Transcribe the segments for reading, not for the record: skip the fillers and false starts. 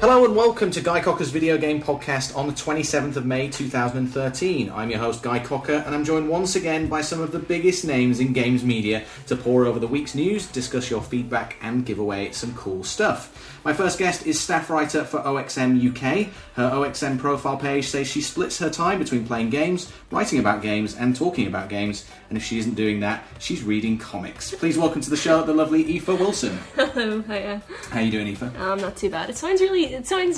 Hello and welcome to Guy Cocker's video game podcast on the 27th of May 2013. I'm your host Guy Cocker and I'm joined once again by some of the biggest names in games media to pore over the week's news, discuss your feedback and give away some cool stuff. My first guest is staff writer for OXM UK. Her OXM profile page says she splits her time between playing games, writing about games and talking about games, and if she isn't doing that, she's reading comics. Please welcome to the show the lovely Aoife Wilson. Hello, hiya. How you doing, Aoife? Not too bad. It sounds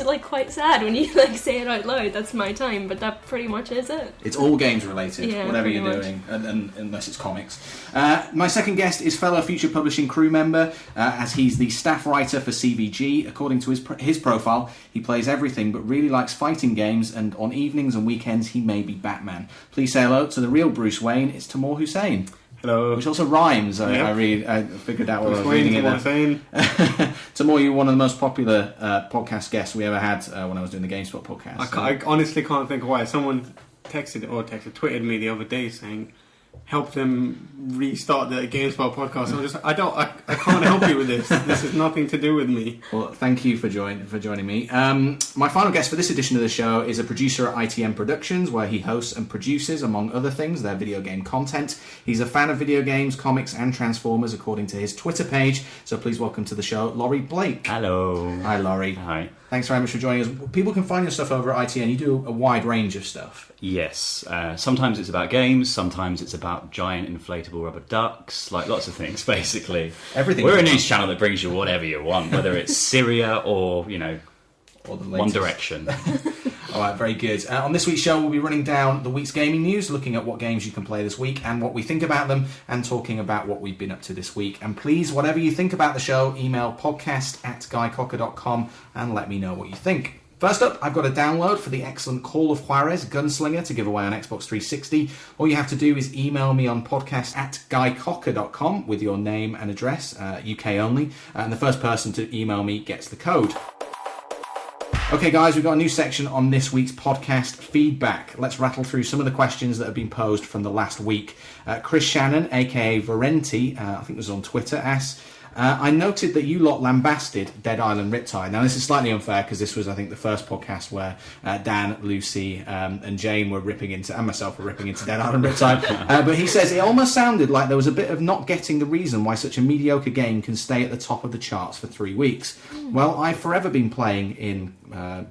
like quite sad when you say it out loud. That's my time, but that pretty much is it. It's all games related, yeah, whatever you're doing, and unless it's comics. My second guest is fellow Future Publishing crew member, as he's the staff writer for CVG. According to his profile, he plays everything but really likes fighting games, and on evenings and weekends he may be Batman. Please say hello to the real Bruce Wayne. It's Tamoor Hussain. Hello. Which also rhymes. I figured out what I was reading it there. Tamoor, you're one of the most popular podcast guests we ever had when I was doing the GameSpot podcast. I honestly can't think of why. Someone tweeted me the other day saying, help them restart the GameSpot podcast. I can't help you with this. This has nothing to do with me. Well, thank you for joining me. My final guest for this edition of the show is a producer at ITM Productions, where he hosts and produces, among other things, their video game content. He's a fan of video games, comics, and Transformers, according to his Twitter page. So please welcome to the show, Laurie Blake. Hello. Hi, Laurie. Hi. Thanks very much for joining us. People can find your stuff over at ITN. You do a wide range of stuff. Yes. Sometimes it's about games. Sometimes it's about giant inflatable rubber ducks. Like lots of things, basically. Everything. We're a news channel that brings you whatever you want, whether it's Syria or, or the One Direction. All right, very good. On this week's show, we'll be running down the week's gaming news, looking at what games you can play this week and what we think about them, and talking about what we've been up to this week. And please, whatever you think about the show, email podcast@guycocker.com and let me know what you think. First up, I've got a download for the excellent Call of Juarez Gunslinger to give away on Xbox 360. All you have to do is email me on podcast@guycocker.com with your name and address, UK only, and the first person to email me gets the code. Okay guys, we've got a new section on this week's podcast feedback. Let's rattle through some of the questions that have been posed from the last week. Chris Shannon, aka Varenti, I think it was on Twitter, asks, I noted that you lot lambasted Dead Island Riptide. Now this is slightly unfair because this was, I think, the first podcast where Dan, Lucy and Jane were ripping into, and myself were ripping into Dead Island Riptide. But he says it almost sounded like there was a bit of not getting the reason why such a mediocre game can stay at the top of the charts for 3 weeks. Well, I've forever been playing in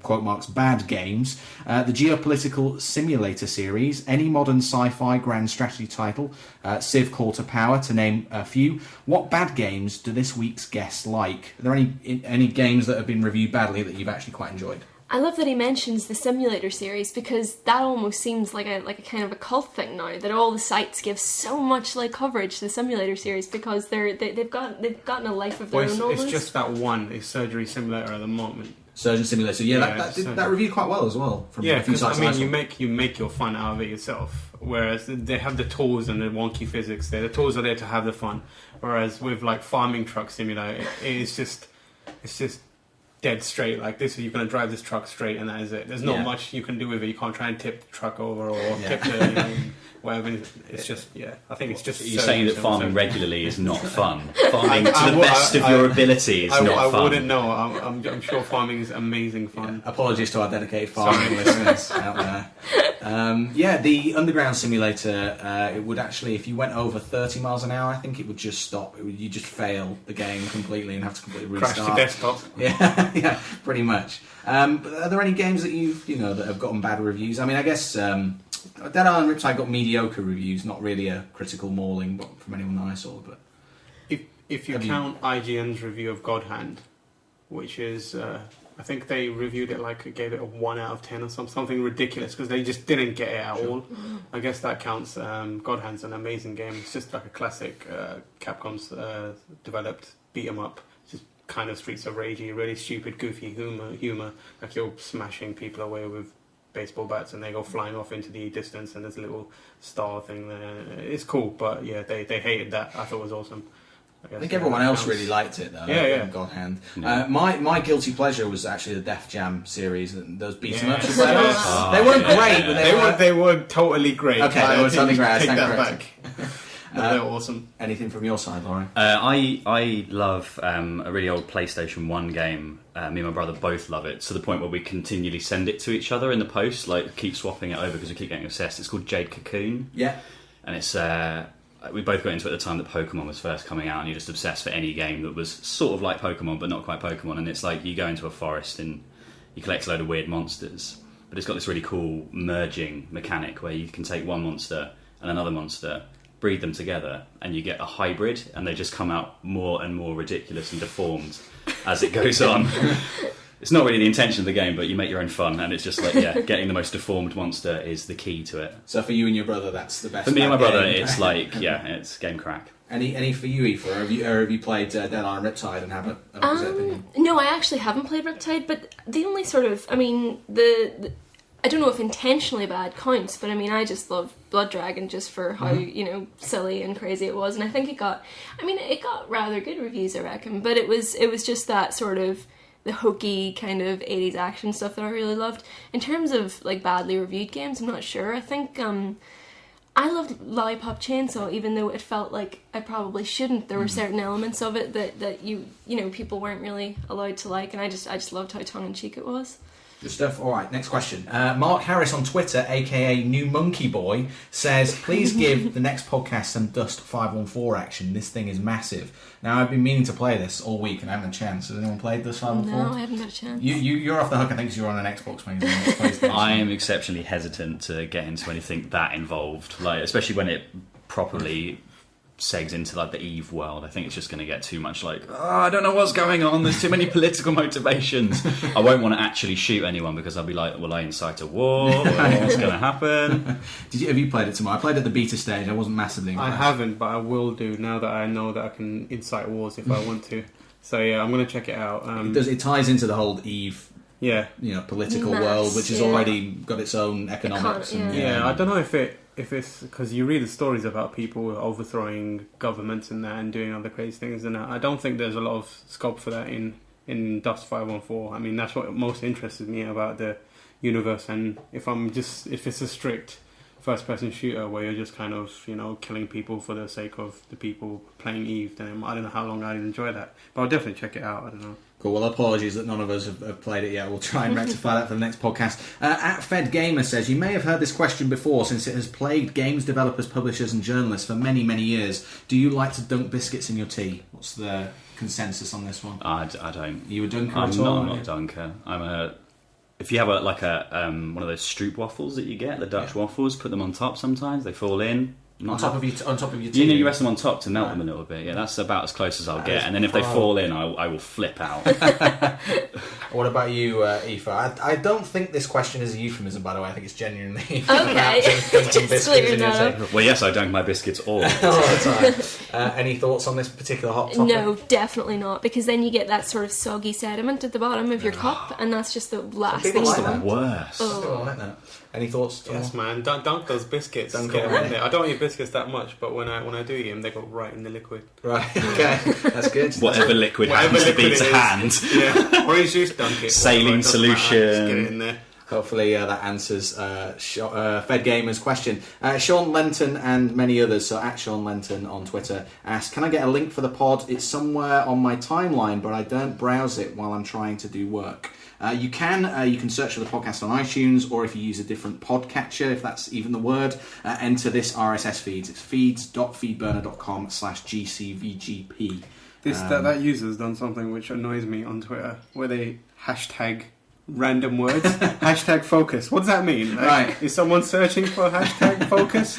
quote marks bad games, the geopolitical simulator series, any modern sci-fi grand strategy title, Civ Call to Power, to name a few. What bad games do this week's guests like? Are there any games that have been reviewed badly that you've actually quite enjoyed? I love that he mentions the simulator series, because that almost seems like a kind of a cult thing now, that all the sites give so much coverage to the simulator series because they've gotten a life of their own. It's just that one, a surgery simulator at the moment. Surgeon Simulator, that reviewed quite well as well. From a few sites. You make your fun out of it yourself. Whereas they have the tools and the wonky physics there. The tools are there to have the fun. Whereas with Farming Truck Simulator, it's just dead straight. Like this, you're going to drive this truck straight, and that is it. There's not much you can do with it. You can't try and tip the truck over or tip the whatever. It's just I think it's just. You're saying that farming regularly is not fun. Farming to the best of your ability is not fun. I wouldn't know. I'm sure farming is amazing fun. Yeah. Apologies to our dedicated farming listeners out there. The Underground Simulator, it would actually, if you went over 30 miles an hour, I think it would just stop. You just fail the game completely and have to completely restart. Crash the desktop. Yeah, pretty much. But are there any games that that have gotten bad reviews? I mean, I guess Dead Island Riptide got mediocre reviews, not really a critical mauling from anyone that I saw. But if you count IGN's review of God Hand, which is I think they reviewed it gave it a 1 out of 10 or something ridiculous because they just didn't get it at all. I guess that counts. God Hand's an amazing game. It's just like a classic Capcom's developed beat 'em up. Just kind of Streets of Ragey, really stupid, goofy humor. Like you're smashing people away with baseball bats and they go flying off into the distance and there's a little star thing there. It's cool, but yeah, they hated that. I thought it was awesome. I think everyone else really liked it though. Yeah. God Hand. Yeah. My guilty pleasure was actually the Def Jam series. Those beat 'em ups. They weren't great, but they were totally great. Okay, they were totally great. Take that back. They're awesome. Anything from your side, Laurie? I love a really old PlayStation 1 game. Me and my brother both love it, to the point where we continually send it to each other in the post, like keep swapping it over because we keep getting obsessed. It's called Jade Cocoon. Yeah. And it's we both got into it at the time that Pokemon was first coming out, and you're just obsessed for any game that was sort of like Pokemon but not quite Pokemon. And it's like you go into a forest and you collect a load of weird monsters, but it's got this really cool merging mechanic where you can take one monster and another monster, breed them together, and you get a hybrid, and they just come out more and more ridiculous and deformed as it goes on. It's not really the intention of the game, but you make your own fun, and it's just like, getting the most deformed monster is the key to it. So for you and your brother, that's the best. For me and my brother, it's like, it's game crack. Any for you, Aoife? Or have you played Dead Iron Riptide and have an opposite opinion? No, I actually haven't played Riptide, but the only sort of, I mean, I don't know if intentionally bad counts, but I mean, I just love Blood Dragon just for how, silly and crazy it was, and I think it got rather good reviews, I reckon, but it was just that sort of the hokey kind of 80s action stuff that I really loved. In terms of like badly reviewed games, I'm not sure. I think I loved Lollipop Chainsaw, even though it felt like I probably shouldn't. There were certain elements of it that you people weren't really allowed to like, and I just loved how tongue-in-cheek it was. Good stuff. All right, next question. Mark Harris on Twitter, aka New Monkey Boy, says, please give the next podcast some Dust 514 action. This thing is massive. Now, I've been meaning to play this all week and I haven't had a chance. Has anyone played Dust 514? No, I haven't got a chance. You're off the hook, I think, because you're on an Xbox magazine. I am exceptionally hesitant to get into anything that involved, like especially when it properly segs into like the Eve world. I think it's just going to get too much like, I don't know what's going on, there's too many political motivations. I won't want to actually shoot anyone because I'll be like, will I incite a war? What's going to happen? Have you played it tomorrow? I played at the beta stage. I wasn't massively impressed. I haven't, but I will do now that I know that I can incite wars if I want to. So yeah, I'm going to check it out. It ties into the whole Eve political world, which has already got its own economics. I don't know if it's because you read the stories about people overthrowing governments and that and doing other crazy things, and I don't think there's a lot of scope for that in Dust 514. I mean, that's what most interested me about the universe, and if it's a strict first-person shooter where you're just kind of killing people for the sake of the people playing Eve, then I don't know how long I'd enjoy that, but I'll definitely check it out. I don't know. Cool. Well, apologies that none of us have played it yet. We'll try and rectify that for the next podcast. At Fed Gamer says, you may have heard this question before since it has plagued games developers, publishers and journalists for many, many years. Do you like to dunk biscuits in your tea? What's the consensus on this one? I don't. You a dunker I'm at all? I'm not a dunker. If you have one of those Stroop waffles that you get, the Dutch waffles, put them on top sometimes, they fall in. On top of your tea? You rest them on top to melt them a little bit. Yeah, that's about as close as I'll get. And then if they fall in, I will flip out. What about you, Aoife? I don't think this question is a euphemism, by the way. I think it's genuinely okay. Just clearing that up. Well, yes, I dunk my biscuits all the time. Any thoughts on this particular hot topic? No, definitely not, because then you get that sort of soggy sediment at the bottom of your cup, and that's just the last thing you want. Worse. Oh. Any thoughts? Yes, man. Dunk those biscuits. Get them in there. I don't eat biscuits that much, but when I do eat them, they go right in the liquid. Right. Okay. That's good. Whatever liquid happens to be to hand. Yeah. Orange juice, dunk it. Saline solution. Just get it in there. Hopefully that answers Fed Gamer's question. Sean Lenton and many others, so at Sean Lenton on Twitter, asked, can I get a link for the pod? It's somewhere on my timeline, but I don't browse it while I'm trying to do work. You can search for the podcast on iTunes, or if you use a different podcatcher, if that's even the word, enter this RSS feeds. It's feeds.feedburner.com/GCVGP. That user's done something which annoys me on Twitter, where they hashtag random words. Hashtag focus. What does that mean? Right. Is someone searching for hashtag focus?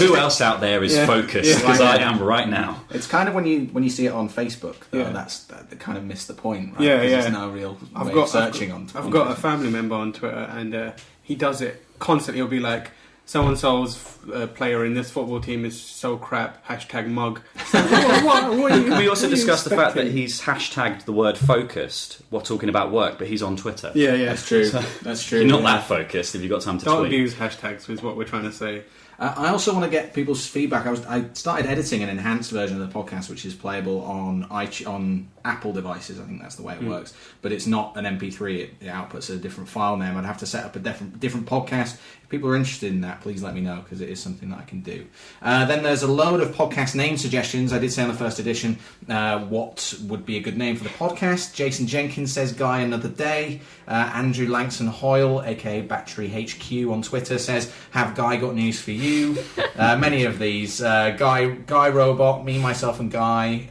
Who else out there is focused? Because I am right now. It's kind of when you see it on Facebook, though, that kind of missed the point, right? Yeah, There's no real way of searching on Twitter. I've got a family member on Twitter, and he does it constantly. He'll be like, so-and-so's player in this football team is so crap, hashtag mug. We also discussed the fact that he's hashtagged the word focused while talking about work, but he's on Twitter. Yeah. That's true. That's true. You're not that focused if you've got time to tweet. Don't abuse hashtags is what we're trying to say. I also want to get people's feedback. I started editing an enhanced version of the podcast, which is playable on Apple devices. I think that's the way it works. But it's not an MP3. It outputs a different file name. I'd have to set up a different podcast. If people are interested in that, please let me know, because it is something that I can do. Then there's a load of podcast name suggestions. I did say on the first edition what would be a good name for the podcast. Jason Jenkins says Guy Another Day. Andrew Langson Hoyle, aka Battery HQ on Twitter, says, have Guy got news for you? Many of these. Guy Robot, Me, Myself and Guy,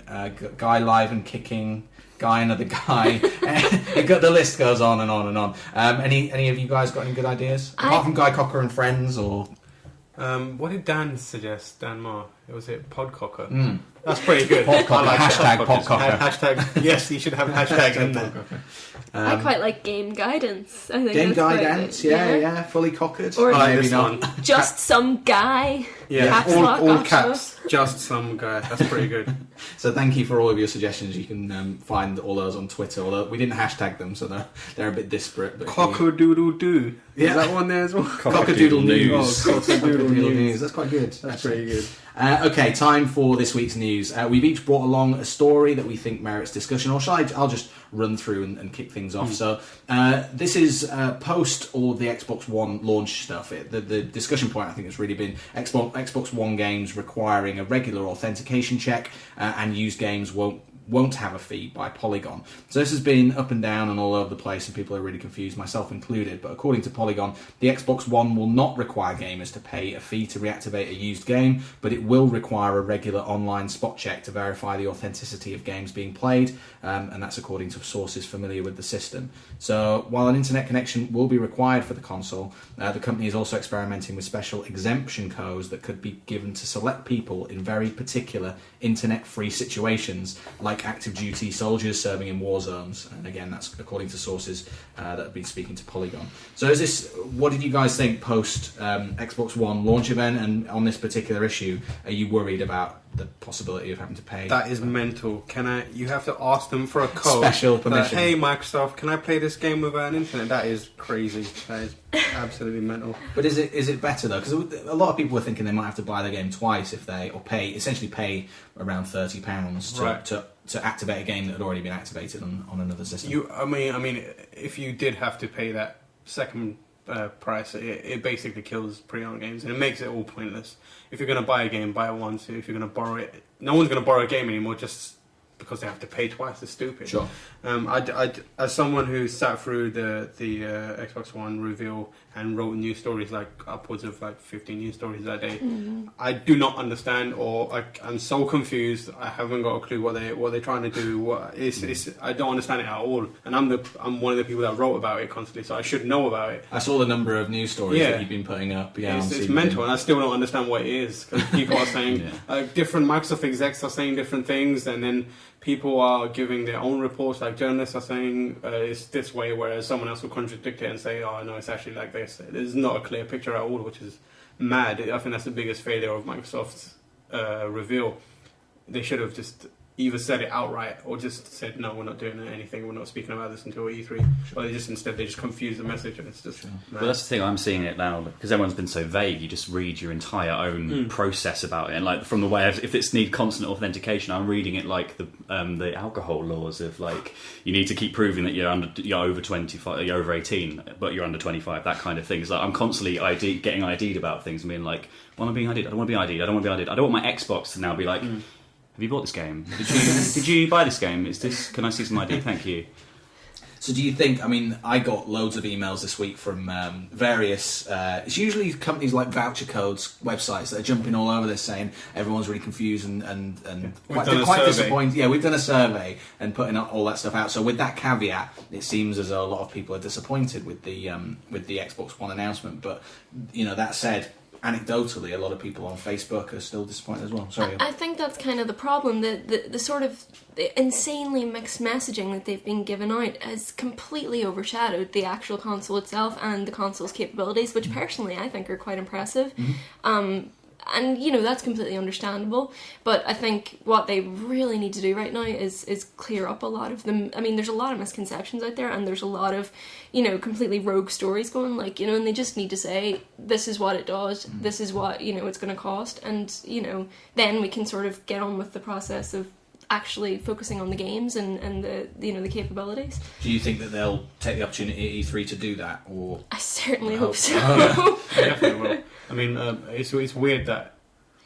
Guy Live and Kicking, Guy Another Guy. The list goes on and on and on. Any of you guys got any good ideas? Apart from Guy Cocker and Friends, or... what did Dan suggest? Dan Marr? Was it Podcocker? That's pretty good. Podcocker. Like Hashtag Podcocker. Podcocker. Hashtag, yes, you should have hashtags in there. I quite like Game Guidance. I think Game that's quite Guidance, good. yeah, fully cockered. Or like maybe this not. one. Just some guy. Yeah, Caps lock all also. caps. Just some guy. That's pretty good. So thank you for all of your suggestions. You can find all those on Twitter, although we didn't hashtag them, so they're a bit disparate. But Cock-a-doodle-doo. Yeah. Is that one there as well? Cockadoodle News. Oh, Cockadoodle News. That's quite good. That's pretty good. Okay, time for this week's news. We've each brought along a story that we think merits discussion, or I'll just run through and kick things off. So this is post all of the Xbox One launch stuff. The discussion point, I think, has really been Xbox One games requiring a regular authentication check, and used games won't have a fee by Polygon. So this has been up and down and all over the place, and people are really confused, myself included. But according to Polygon, the Xbox One will not require gamers to pay a fee to reactivate a used game, but it will require a regular online spot check to verify the authenticity of games being played, and that's according to sources familiar with the system. So while an internet connection will be required for the console, the company is also experimenting with special exemption codes that could be given to select people in very particular internet-free situations, like active duty soldiers serving in war zones. And again, that's according to sources that have been speaking to Polygon. So what did you guys think post Xbox One launch event, and on this particular issue, are you worried about the possibility of having to pay? That is mental. You have to ask them for a code. Special permission. Hey Microsoft, can I play this game without an internet? That is crazy. That is absolutely mental. But is it better though? Because a lot of people were thinking they might have to buy the game twice essentially pay around £30 to activate a game that had already been activated on another system. I mean, if you did have to pay that second price, it basically kills pre-owned games, and it makes it all pointless. If you're going to buy a game, buy it once. If you're going to borrow it, no one's going to borrow a game anymore just because they have to pay twice. It's stupid. Sure. As someone who sat through the Xbox One reveal and wrote news stories, like upwards of 15 news stories that day, I do not understand, or I'm so confused. I haven't got a clue what they're trying to do. I don't understand it at all. And I'm one of the people that wrote about it constantly, so I should know about it. I saw the number of news stories that you've been putting up. Yeah, it's mental, and I still don't understand what it is, because people are saying different Microsoft execs are saying different things, and then people are giving their own reports, like journalists are saying it's this way, whereas someone else will contradict it and say, oh no, it's actually like this. There's not a clear picture at all, which is mad. I think that's the biggest failure of Microsoft's reveal. They should have just either said it outright or just said, no, we're not doing anything, we're not speaking about this until E3. But they just confuse the message, and it's just mad. Well, that's the thing, I'm seeing it now, because everyone's been so vague, you just read your entire own process about it, and like from the way if it's need constant authentication, I'm reading it like the alcohol laws of like, you need to keep proving that you're over 25, you're over 18, but you're under 25, that kind of thing. It's like I'm constantly getting ID'd about things and being like, well, I'm being ID'd, I don't want to be ID'd, I don't want to be ID'd. I don't want my Xbox to now be like, have you bought this game? Did you buy this game? Can I see some ID? Thank you. So do you think, I got loads of emails this week from various, it's usually companies like voucher codes, websites that are jumping all over this saying everyone's really confused and quite disappointed. Yeah, we've done a survey and putting all that stuff out. So with that caveat, it seems as though a lot of people are disappointed with the Xbox One announcement. But, that said, anecdotally, a lot of people on Facebook are still disappointed as well. Sorry. I think that's kind of the problem. The sort of insanely mixed messaging that they've been given out has completely overshadowed the actual console itself and the console's capabilities, which personally I think are quite impressive. And, you know, that's completely understandable. But I think what they really need to do right now is clear up a lot of them. I mean, there's a lot of misconceptions out there, and there's a lot of, you know, completely rogue stories going, like, you know, and they just need to say, this is what it does, this is what, you know, it's going to cost, and, you know, then we can sort of get on with the process of actually focusing on the games and the, you know, the capabilities. Do you think that they'll take the opportunity at E3 to do that, or? I certainly hope so. Definitely will. I mean, it's weird that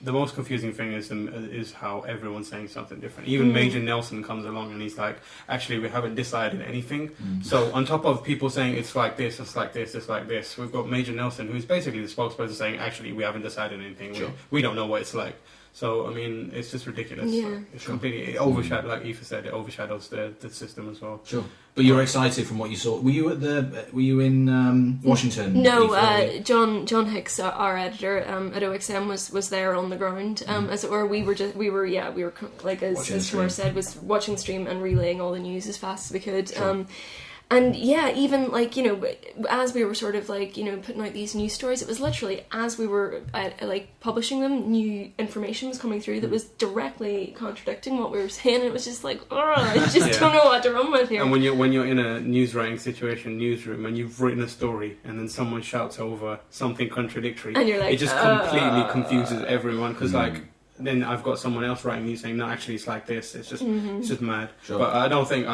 the most confusing thing is how everyone's saying something different. Even Major Nelson comes along and he's like, actually, we haven't decided anything. So on top of people saying it's like this, it's like this, it's like this, we've got Major Nelson, who's basically the spokesperson, saying, actually, we haven't decided anything. Sure. We don't know what it's like. So, I mean, it's just ridiculous. Yeah. It's completely, it overshadows, like Aoife said, it overshadows the system as well. Sure. But you're excited from what you saw. Were you in Washington? No, John Hicks, our editor at OXM, was there on the ground, as it were. We were like, as Tamoor said, was watching the stream and relaying all the news as fast as we could. Sure. And yeah, even like, you know, as we were sort of like, you know, putting out these news stories, it was literally as we were like publishing them, new information was coming through that was directly contradicting what we were saying, and it was just like, oh, I just don't know what to run with here. And when you're in a news writing situation, newsroom, and you've written a story, and then someone shouts over something contradictory, and you're like, it just completely confuses everyone, because like, then I've got someone else writing you saying, no, actually it's like this. It's just it's just mad. Sure. But I don't think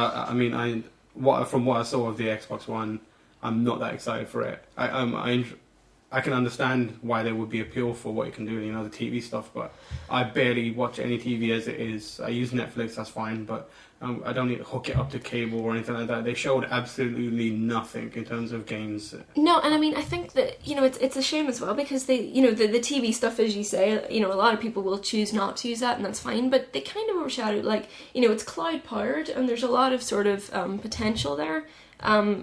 from what I saw of the Xbox One, I'm not that excited for it. I can understand why there would be appeal for what it can do, you know, the TV stuff, but I barely watch any TV as it is. I use Netflix, that's fine, but I don't need to hook it up to cable or anything like that. They showed absolutely nothing in terms of games. No, and I mean, I think that, you know, it's a shame as well, because they, you know, the TV stuff, as you say, you know, a lot of people will choose not to use that, and that's fine, but they kind of overshadowed, like, you know, it's cloud powered, and there's a lot of sort of potential there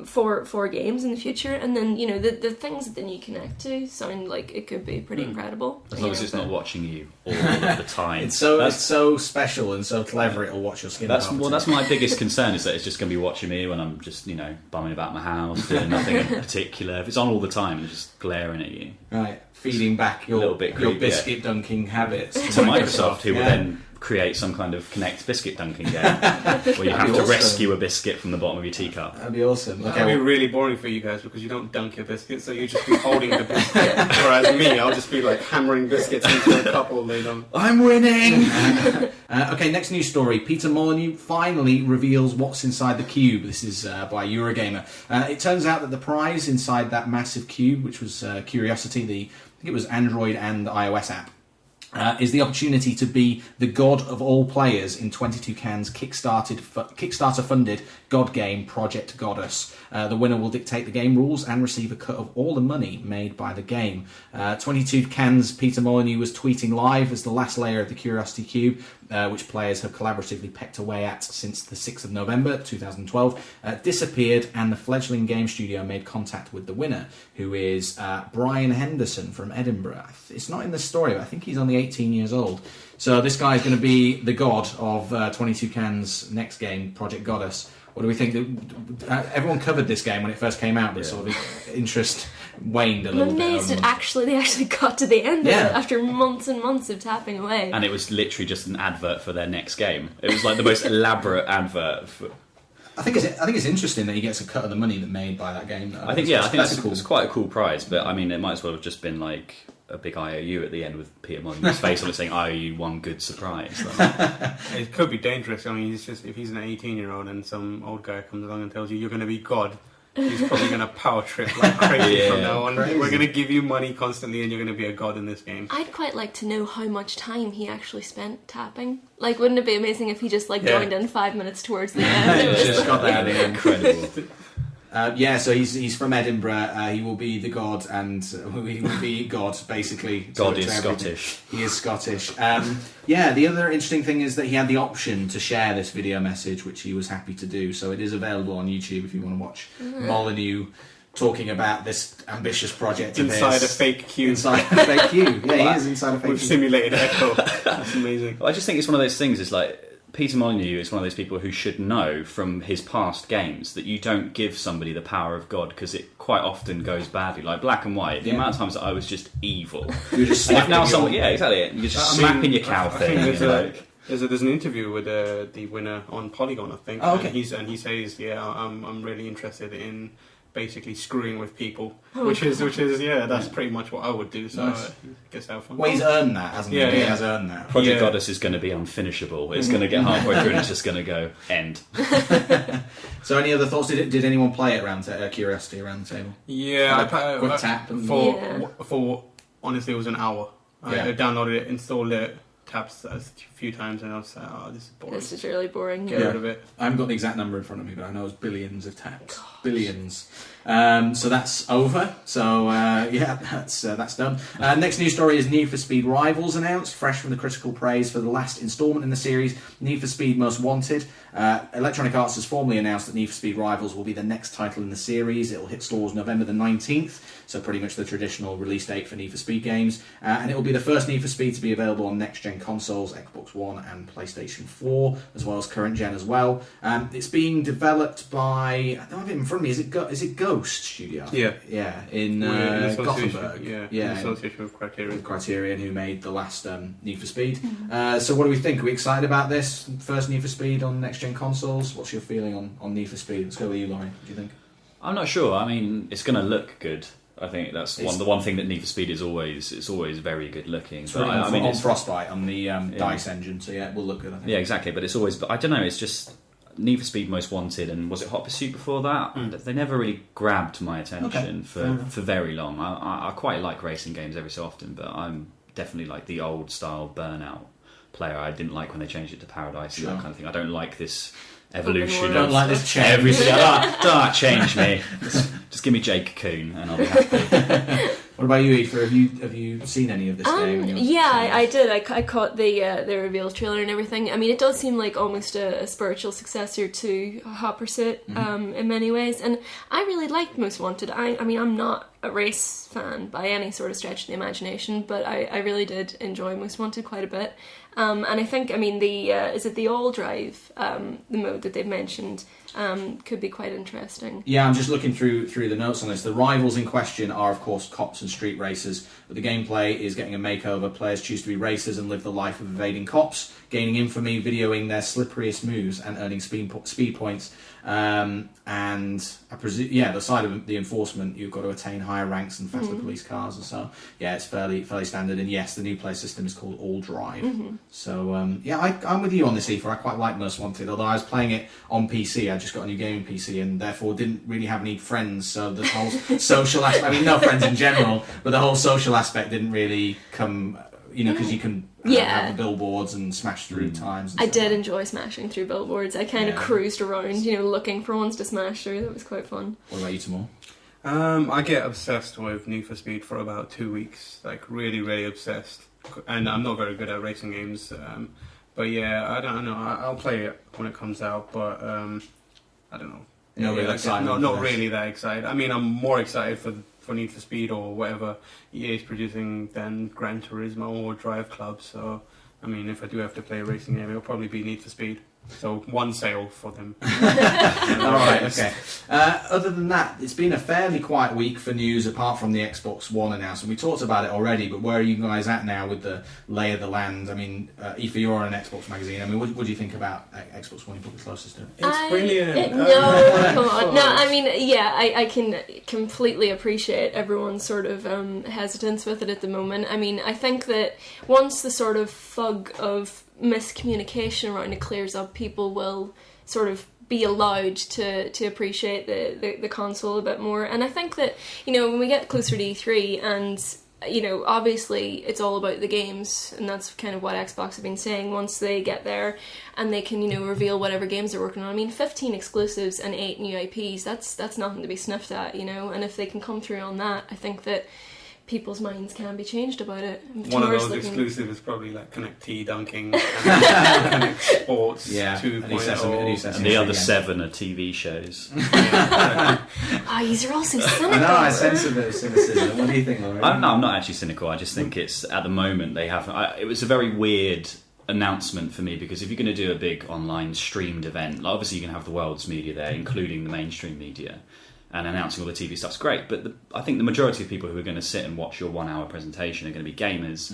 for games in the future, and then, you know, the things that then you connect to sound like it could be pretty incredible. As long as it's not watching you all of the time. It's so special and so clever, it'll watch your skin. That's my biggest concern, is that it's just going to be watching me when I'm just, you know, bumming about my house, doing nothing in particular. If it's on all the time and just glaring at you. Right, feeding back your biscuit dunking habits to Microsoft, who will then create some kind of Kinect biscuit dunking game where you have to rescue a biscuit from the bottom of your teacup. That'd be awesome. Okay, that'd be really boring for you guys, because you don't dunk your biscuits, so you just be holding the biscuit. Whereas me, I'll just be like hammering biscuits into a cup all day long. I'm winning! Okay, next news story. Peter Molyneux finally reveals what's inside the cube. This is by Eurogamer. It turns out that the prize inside that massive cube, which was Curiosity, I think it was Android and iOS app, is the opportunity to be the god of all players in 22can's Kickstarter-funded God game Project Goddess. The winner will dictate the game rules and receive a cut of all the money made by the game. 22can's Peter Molyneux was tweeting live as the last layer of the Curiosity Cube, which players have collaboratively pecked away at since the 6th of November 2012, disappeared, and the fledgling game studio made contact with the winner, who is Brian Henderson from Edinburgh. It's not in the story, but I think he's only 18 years old. So this guy is going to be the god of 22can's next game, Project Goddess. What do we think? Everyone covered this game when it first came out, but sort of interest waned a little bit. I'm amazed they actually got to the end of it after months and months of tapping away. And it was literally just an advert for their next game. It was like the most elaborate advert. I think it's interesting that he gets a cut of the money that made by that game. I think it's quite a cool prize, but I mean, it might as well have just been like a big IOU at the end with Peter Molyneux's face on it saying IOU one good surprise. It could be dangerous. I mean, if he's an 18-year-old and some old guy comes along and tells you you're going to be God, he's probably going to power trip like crazy from now on. Crazy. We're going to give you money constantly and you're going to be a god in this game. I'd quite like to know how much time he actually spent tapping. Like, wouldn't it be amazing if he just joined in 5 minutes towards the end? Just got there. Incredible. So he's from Edinburgh. He will be the god, and he will be God, basically. God is Scottish. He is Scottish. The other interesting thing is that he had the option to share this video message, which he was happy to do. So it is available on YouTube if you want to watch Molyneux talking about this ambitious project inside a fake cube. Inside a fake cube. Yeah, he is inside a fake cube. With simulated echo. That's amazing. I just think it's one of those things. It's like Peter Molyneux is one of those people who should know from his past games that you don't give somebody the power of God, because it quite often goes badly. Like Black and White, the amount of times that I was just evil. You're just And if now slapping someone, yeah, exactly. You're just slapping your cow thing. There's, you know, there's an interview with the winner on Polygon, I think. Oh, okay. And he says, I'm really interested in basically screwing with people, which is that's pretty much what I would do. So Nice. I guess have fun. Well, he's earned that, hasn't he? Yeah, He yeah. has earned that. Project Yeah. Goddess is going to be unfinishable. It's going to get halfway through and it's just going to go end. So, any other thoughts? Did anyone play it around Curiosity around the table? Yeah, Quick tap and- for honestly, it was an hour. Yeah. I downloaded it, installed it, tapped a few times, and I was like, this is boring. This is really boring. Get Yeah. rid of it. I haven't got the exact number in front of me, but I know it's billions of taps. Billions. So that's over. So that's done. Next news story is Need for Speed Rivals announced, fresh from the critical praise for the last instalment in the series, Need for Speed Most Wanted. Electronic Arts has formally announced that Need for Speed Rivals will be the next title in the series. It will hit stores November the 19th, so pretty much the traditional release date for Need for Speed games. And it will be the first Need for Speed to be available on next-gen consoles, Xbox One and PlayStation 4, as well as current-gen as well. It's being developed by, I don't have it in front of me, is it Ghost Studio? Yeah, in We're association- Gothenburg. in association with Criterion. Criterion, who made the last Need for Speed. So what do we think? Are we excited about this? First Need for Speed on next-gen consoles? What's your feeling on Need for Speed? Let's go with you, Laurie. What do you think? I'm not sure. I mean, it's going to look good. I think that's the one thing that Need for Speed is always very good looking. It's on Frostbite on the DICE engine, so yeah, it will look good, I think. Yeah, exactly. But it's always. But I don't know. It's just Need for Speed Most Wanted, and was it Hot Pursuit before that? They never really grabbed my attention for very long. I quite like racing games every so often, but I'm definitely like the old style Burnout player. I didn't like when they changed it to Paradise and that kind of thing. I don't like this evolution. Don't like this change. Everything. Don't change me. Just give me Jake Coon and I'll be happy. What about you, Aoife? Have you seen any of this game? I did. I caught the reveal trailer and everything. I mean, it does seem like almost a spiritual successor to Hot Pursuit in many ways, and I really liked Most Wanted. I mean, I'm not a race fan by any sort of stretch of the imagination, but I really did enjoy Most Wanted quite a bit. And I think, I mean, the all drive, the mode that they've mentioned, could be quite interesting. Yeah, I'm just looking through the notes on this. The rivals in question are, of course, cops and street racers, but the gameplay is getting a makeover. Players choose to be racers and live the life of evading cops, gaining infamy, videoing their slipperiest moves, and earning speed points. And I presume, the side of the enforcement, you've got to attain higher ranks and faster police cars, and so it's fairly standard. And yes, the new play system is called All Drive. So I'm with you on this, Aoife. I quite like Most Wanted, although I was playing it on PC. I just got a new gaming PC and therefore didn't really have any friends. So the whole social aspect, I mean, no friends in general, but the whole social aspect didn't really come. Because you can have the billboards and smash through times. And I stuff did like that. enjoy smashing through billboards. I kind of cruised around, looking for ones to smash through. That was quite fun. What about you, Tamoor? I get obsessed with Need for Speed for about 2 weeks, like really, really obsessed. And I'm not very good at racing games, but yeah, I don't know. I'll play it when it comes out, but I don't know. Not really that excited. I mean, I'm more excited for Need for Speed or whatever EA is producing than Gran Turismo or Drive Club. So, I mean, if I do have to play a racing game, it'll probably be Need for Speed. So, one sale for them. Alright, okay. Other than that, it's been a fairly quiet week for news apart from the Xbox One announcement. We talked about it already, but where are you guys at now with the lay of the land? I mean, Aoife, you're on an Xbox magazine. I mean, what do you think about Xbox One? You're probably closest to it. It's brilliant. No, come on. No, I mean, I can completely appreciate everyone's sort of hesitance with it at the moment. I mean, I think that once the sort of fog of miscommunication around it clears up, people will sort of be allowed to appreciate the console a bit more. And I think that, when we get closer to E3 and, obviously it's all about the games, and that's kind of what Xbox have been saying. Once they get there and they can, reveal whatever games they're working on. I mean, 15 exclusives and 8 new IPs, that's nothing to be sniffed at, and if they can come through on that, I think that people's minds can be changed about it. One of those exclusive is probably like Connect T dunking, and Connect Sports 2.0. And the other 7 are TV shows. These are all so cynical. I know, I sense a bit of cynicism. What do you think, Laurie? I'm not actually cynical. I just think it's, at the moment, they have... it was a very weird announcement for me, because if you're going to do a big online streamed event, like obviously you can have the world's media there, including the mainstream media, and announcing all the TV stuff's great, but I think the majority of people who are going to sit and watch your 1 hour presentation are going to be gamers.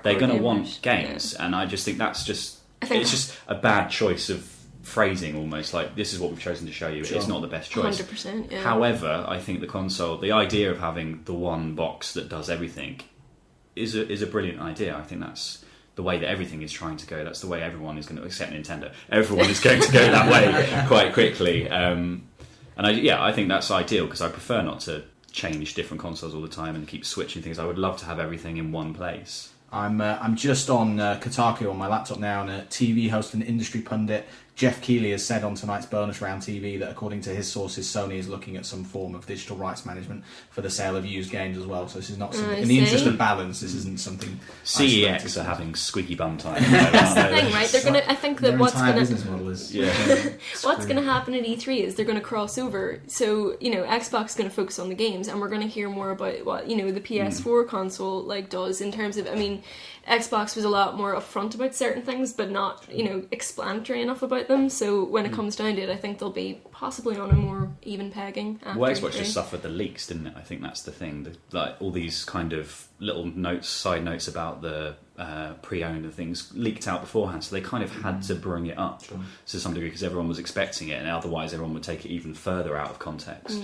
They're going to want games, and I just think it's just a bad choice of phrasing, almost like this is what we've chosen to show you. It's not the best choice. 100%. Yeah. However, I think the idea of having the one box that does everything is a brilliant idea. I think that's the way that everything is trying to go. That's the way everyone is going to, except Nintendo. Everyone is going to go that way quite quickly. And I think that's ideal, because I prefer not to change different consoles all the time and keep switching things. I would love to have everything in one place. I'm just on Kotaku on my laptop now, and a TV host and industry pundit, Jeff Keighley, has said on tonight's Bonus Round TV that according to his sources, Sony is looking at some form of digital rights management for the sale of used games as well. So this is not something, in the interest of balance, this isn't something. CEX are having squeaky bum time. That's the thing, right? They're gonna. I think that what's gonna business model is what's gonna happen at E3 is they're gonna cross over. So Xbox is gonna focus on the games, and we're gonna hear more about what the PS4 console does in terms of. I mean, Xbox was a lot more upfront about certain things, but not explanatory enough about them. So when it comes down to it, I think they'll be possibly on a more even pegging. Well, Xbox just suffered the leaks, didn't it? I think that's the thing. Like all these kind of little side notes about the pre-owned and things leaked out beforehand, so they kind of had to bring it up to some degree because everyone was expecting it, and otherwise everyone would take it even further out of context.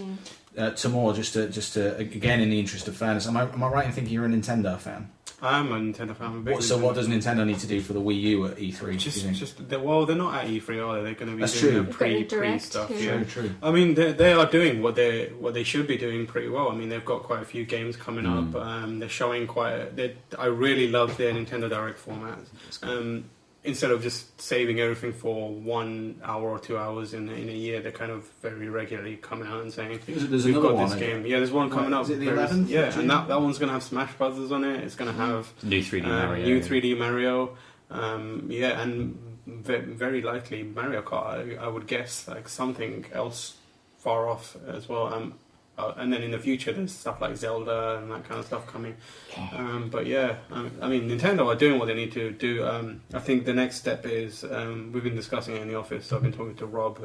Tamoor, just to again, in the interest of fairness, am I right in thinking you're a Nintendo fan? I'm a Nintendo fan. So what does Nintendo need to do for the Wii U at E3? They're not at E3, are they? They're going to be That's doing true. pre stuff. Yeah. True. I mean, they are doing what they should be doing pretty well. I mean, they've got quite a few games coming up. They're showing I really love their Nintendo Direct format. Instead of just saving everything for 1 hour or 2 hours in a year, they're kind of very regularly coming out and saying, there's we've another got one, this game. Yeah, there's one coming up. Is it the 11th? Yeah, and that one's going to have Smash Brothers on it. It's going to have new 3D Mario. New 3D Mario. And very likely Mario Kart. I would guess like something else far off as well. And then in the future, there's stuff like Zelda and that kind of stuff coming. But yeah, I mean, Nintendo are doing what they need to do. I think the next step is we've been discussing it in the office. So I've been talking to Rob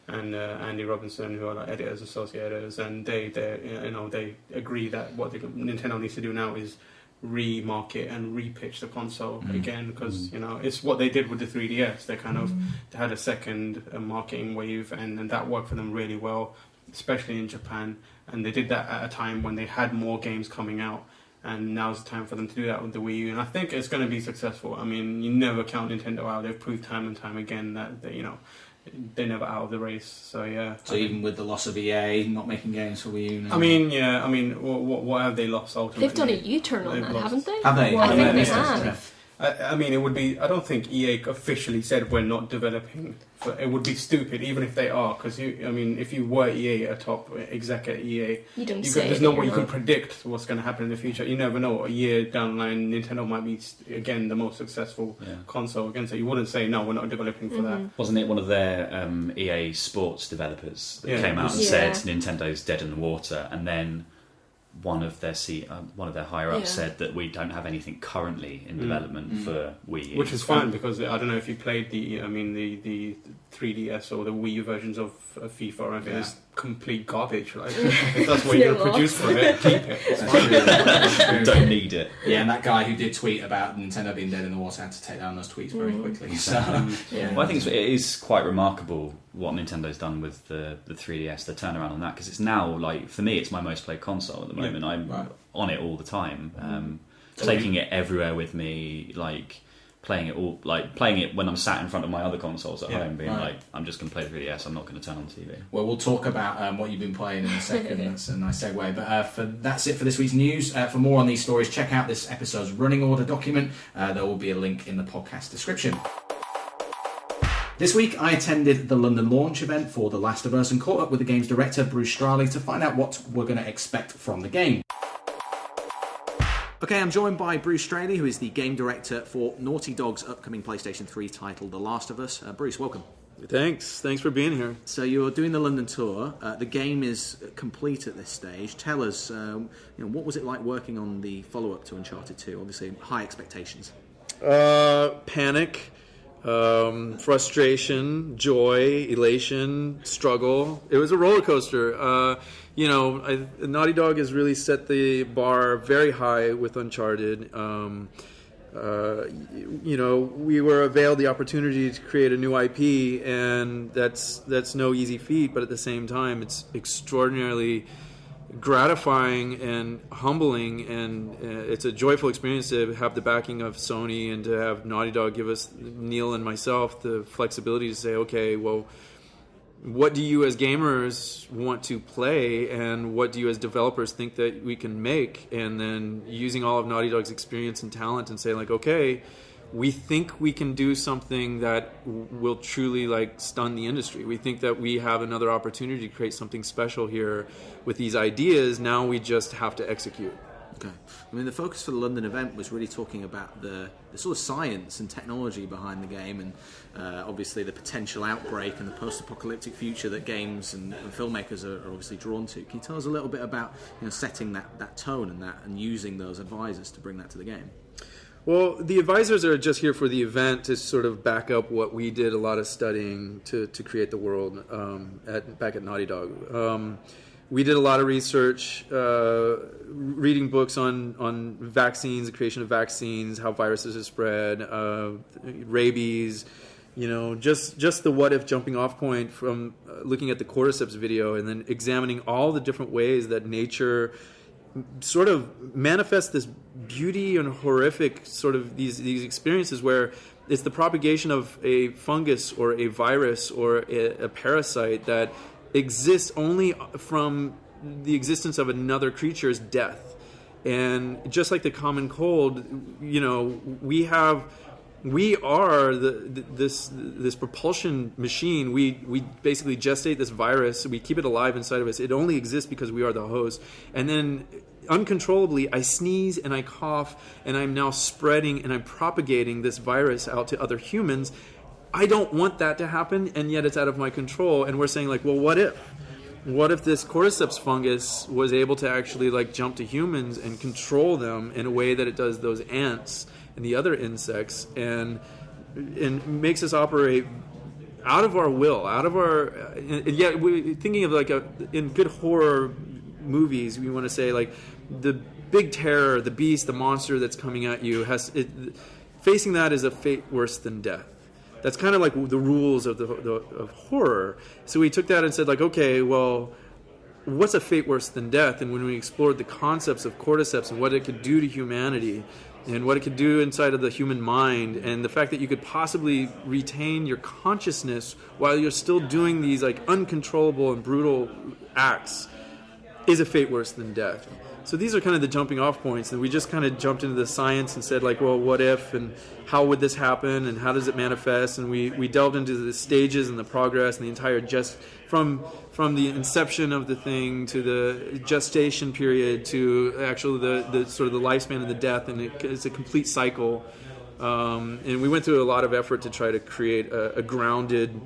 and Andy Robinson, who are like editors, associators, and they agree that what Nintendo needs to do now is remarket and repitch the console again, because it's what they did with the 3DS. They kind of had a second marketing wave, and that worked for them really well, especially in Japan, and they did that at a time when they had more games coming out, and now's the time for them to do that with the Wii U, and I think it's going to be successful. I mean, you never count Nintendo out. They've proved time and time again that they're never out of the race. So yeah. So even with the loss of EA not making games for Wii U now? I mean, what have they lost ultimately? They've done a U-turn on that, haven't they? Have they? I think they have. have. I mean, it would be. I don't think EA officially said we're not developing. But it would be stupid, even if they are, because if you were EA, a top exec at EA, there's no way you can predict what's going to happen in the future. You never know. A year down the line, Nintendo might be again the most successful console again. So you wouldn't say no, we're not developing for that. Wasn't it one of their EA Sports developers that came out and said Nintendo's dead in the water, and then one of their higher ups said that we don't have anything currently in development for Wii U. Which is fine, because I don't know if you played the 3DS or the Wii U versions of FIFA or anything. It's complete garbage. Like, if that's what you're going to produce for it, keep it. It's fine. Don't need it. Yeah, and that guy who did tweet about Nintendo being dead in the water had to take down those tweets very quickly. So, Well, I think it is quite remarkable what Nintendo's done with the 3DS, the turnaround on that, because it's now, like, for me, it's my most played console at the moment. I'm on it all the time, taking it everywhere with me, like playing it when I'm sat in front of my other consoles at home, being like, I'm just going to play the 3DS, I'm not going to turn on the TV. Well, we'll talk about what you've been playing in a second. That's a nice segue. But that's it for this week's news. For more on these stories, check out this episode's running order document. There will be a link in the podcast description. This week, I attended the London launch event for The Last of Us and caught up with the game's director, Bruce Straley, to find out what we're going to expect from the game. Okay, I'm joined by Bruce Straley, who is the game director for Naughty Dog's upcoming PlayStation 3 title, The Last of Us. Bruce, welcome. Thanks for being here. So you're doing the London tour. The game is complete at this stage. Tell us, what was it like working on the follow-up to Uncharted 2? Obviously, high expectations. Panic, frustration, joy, elation, struggle. It was a roller coaster. Naughty Dog has really set the bar very high with Uncharted. We were availed the opportunity to create a new IP, and that's no easy feat. But at the same time, it's extraordinarily gratifying and humbling, and it's a joyful experience to have the backing of Sony and to have Naughty Dog give us, Neil and myself, the flexibility to say, okay, well, what do you as gamers want to play, and what do you as developers think that we can make? And then using all of Naughty Dog's experience and talent and say, like, okay, we think we can do something that will truly stun the industry. We think that we have another opportunity to create something special here with these ideas. Now we just have to execute. Okay. I mean, the focus for the London event was really talking about the sort of science and technology behind the game, and obviously the potential outbreak and the post-apocalyptic future that games and filmmakers are obviously drawn to. Can you tell us a little bit about setting that tone and using those advisors to bring that to the game? Well, the advisors are just here for the event to sort of back up what we did a lot of studying to create the world back at Naughty Dog. We did a lot of research, reading books on vaccines, the creation of vaccines, how viruses are spread, rabies, just the what if jumping off point from looking at the cordyceps video and then examining all the different ways that nature sort of manifests this beauty and horrific sort of these experiences where it's the propagation of a fungus or a virus or a parasite that exists only from the existence of another creature's death. And just like the common cold, we are this propulsion machine. We basically gestate this virus. We keep it alive inside of us. It only exists because we are the host. And then uncontrollably, I sneeze and I cough, and I'm now spreading and I'm propagating this virus out to other humans. I don't want that to happen, and yet it's out of my control. And we're saying, well, what if? What if this cordyceps fungus was able to actually jump to humans and control them in a way that it does those ants and the other insects, and makes us operate out of our will, out of our. And yet, we're thinking of in good horror movies, we want to say the big terror, the beast, the monster that's coming at you facing that is a fate worse than death. That's kind of the rules of of horror. So we took that and said, okay, well, what's a fate worse than death? And when we explored the concepts of cordyceps and what it could do to humanity and what it could do inside of the human mind, and the fact that you could possibly retain your consciousness while you're still doing these uncontrollable and brutal acts, is a fate worse than death. So these are kind of the jumping off points, and we just kind of jumped into the science and said well, what if, and how would this happen, and how does it manifest? And we delved into the stages and the progress and the entire from the inception of the thing to the gestation period to actually the sort of the lifespan and the death, and it's a complete cycle. And we went through a lot of effort to try to create a grounded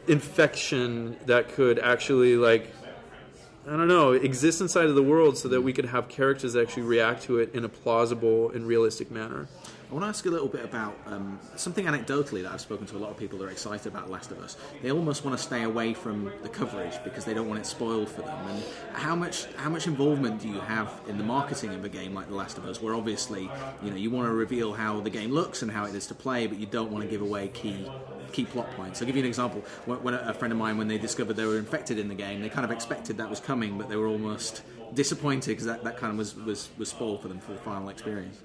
infection that could actually exist inside of the world so that we could have characters that actually react to it in a plausible and realistic manner. I want to ask a little bit about something anecdotally that I've spoken to a lot of people that are excited about Last of Us. They almost want to stay away from the coverage because they don't want it spoiled for them. And how much involvement do you have in the marketing of a game like The Last of Us, where obviously you want to reveal how the game looks and how it is to play, but you don't want to give away key plot points? I'll give you an example. When a friend of mine, when they discovered they were infected in the game, they kind of expected that was coming, but they were almost disappointed because that kind of was spoiled for them for the final experience.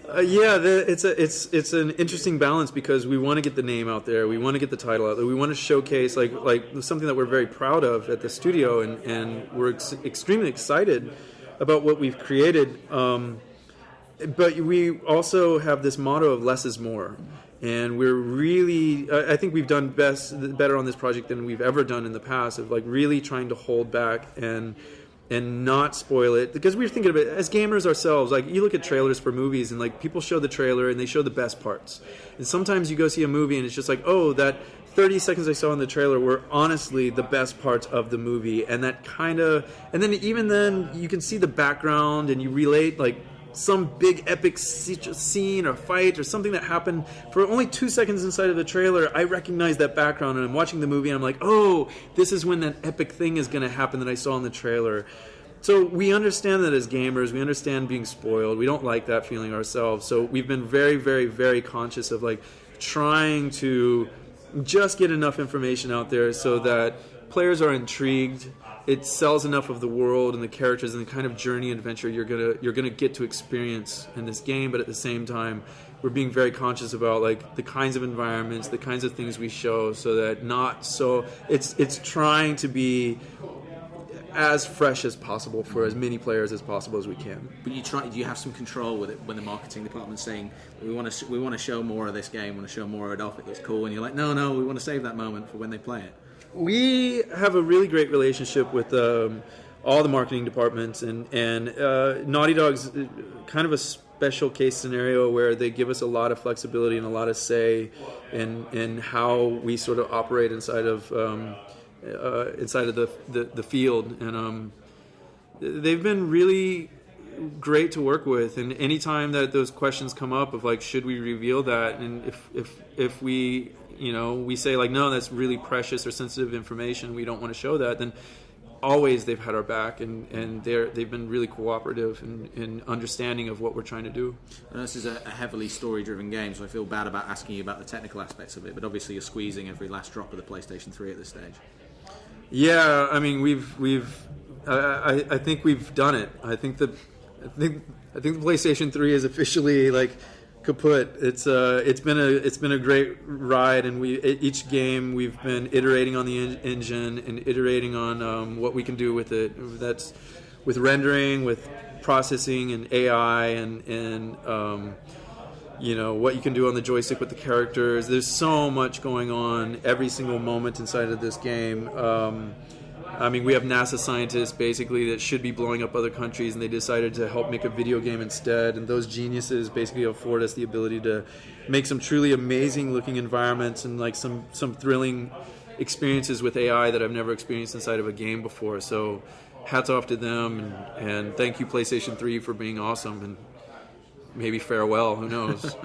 It's an interesting balance because we want to get the name out there, we want to get the title out there, we want to showcase something that we're very proud of at the studio, and we're extremely excited about what we've created. But we also have this motto of less is more. And we're really, I think we've done better on this project than we've ever done in the past, of really trying to hold back and not spoil it, because we're thinking of it as gamers ourselves. You look at trailers for movies, and people show the trailer and they show the best parts. And sometimes you go see a movie and it's just that 30 seconds I saw in the trailer were honestly the best parts of the movie, and that kind of, and then even then you can see the background and you relate some big epic scene or fight or something that happened for only 2 seconds inside of the trailer, I recognize that background and I'm watching the movie and I'm like, oh, this is when that epic thing is going to happen that I saw in the trailer. So we understand that as gamers, we understand being spoiled. We don't like that feeling ourselves. So we've been very, very, very conscious of like trying to just get enough information out there so that players are intrigued. It sells enough of the world and the characters and the kind of journey and adventure you're gonna get to experience in this game. But at the same time, we're being very conscious about like the kinds of environments, the kinds of things we show, so that it's trying to be as fresh as possible for as many players as possible as we can. But do you have some control with it when the marketing department's saying we want to show more of this game, want to show more of it off, it looks cool, and you're like, no, we want to save that moment for when they play it? We have a really great relationship with all the marketing departments, and Naughty Dog's kind of a special case scenario where they give us a lot of flexibility and a lot of say in how we sort of operate inside of the field, and they've been really great to work with. And anytime that those questions come up of like, should we reveal that, and if we we say like, no, that's really precious or sensitive information, we don't want to show that, then always they've had our back, and they've been really cooperative and understanding of what we're trying to do. And this is a heavily story-driven game, so I feel bad about asking you about the technical aspects of it, but obviously you're squeezing every last drop of the PlayStation 3 at this stage. Yeah, I mean, I think we've done it. I think the PlayStation 3 is officially like kaput. It's been a great ride, and each game we've been iterating on the engine and iterating on what we can do with it. That's with rendering, with processing, and AI, and what you can do on the joystick with the characters. There's so much going on every single moment inside of this game. I mean, we have NASA scientists basically that should be blowing up other countries, and they decided to help make a video game instead. And those geniuses basically afford us the ability to make some truly amazing looking environments and like some thrilling experiences with AI that I've never experienced inside of a game before. So hats off to them, and thank you PlayStation 3 for being awesome, and maybe farewell, who knows.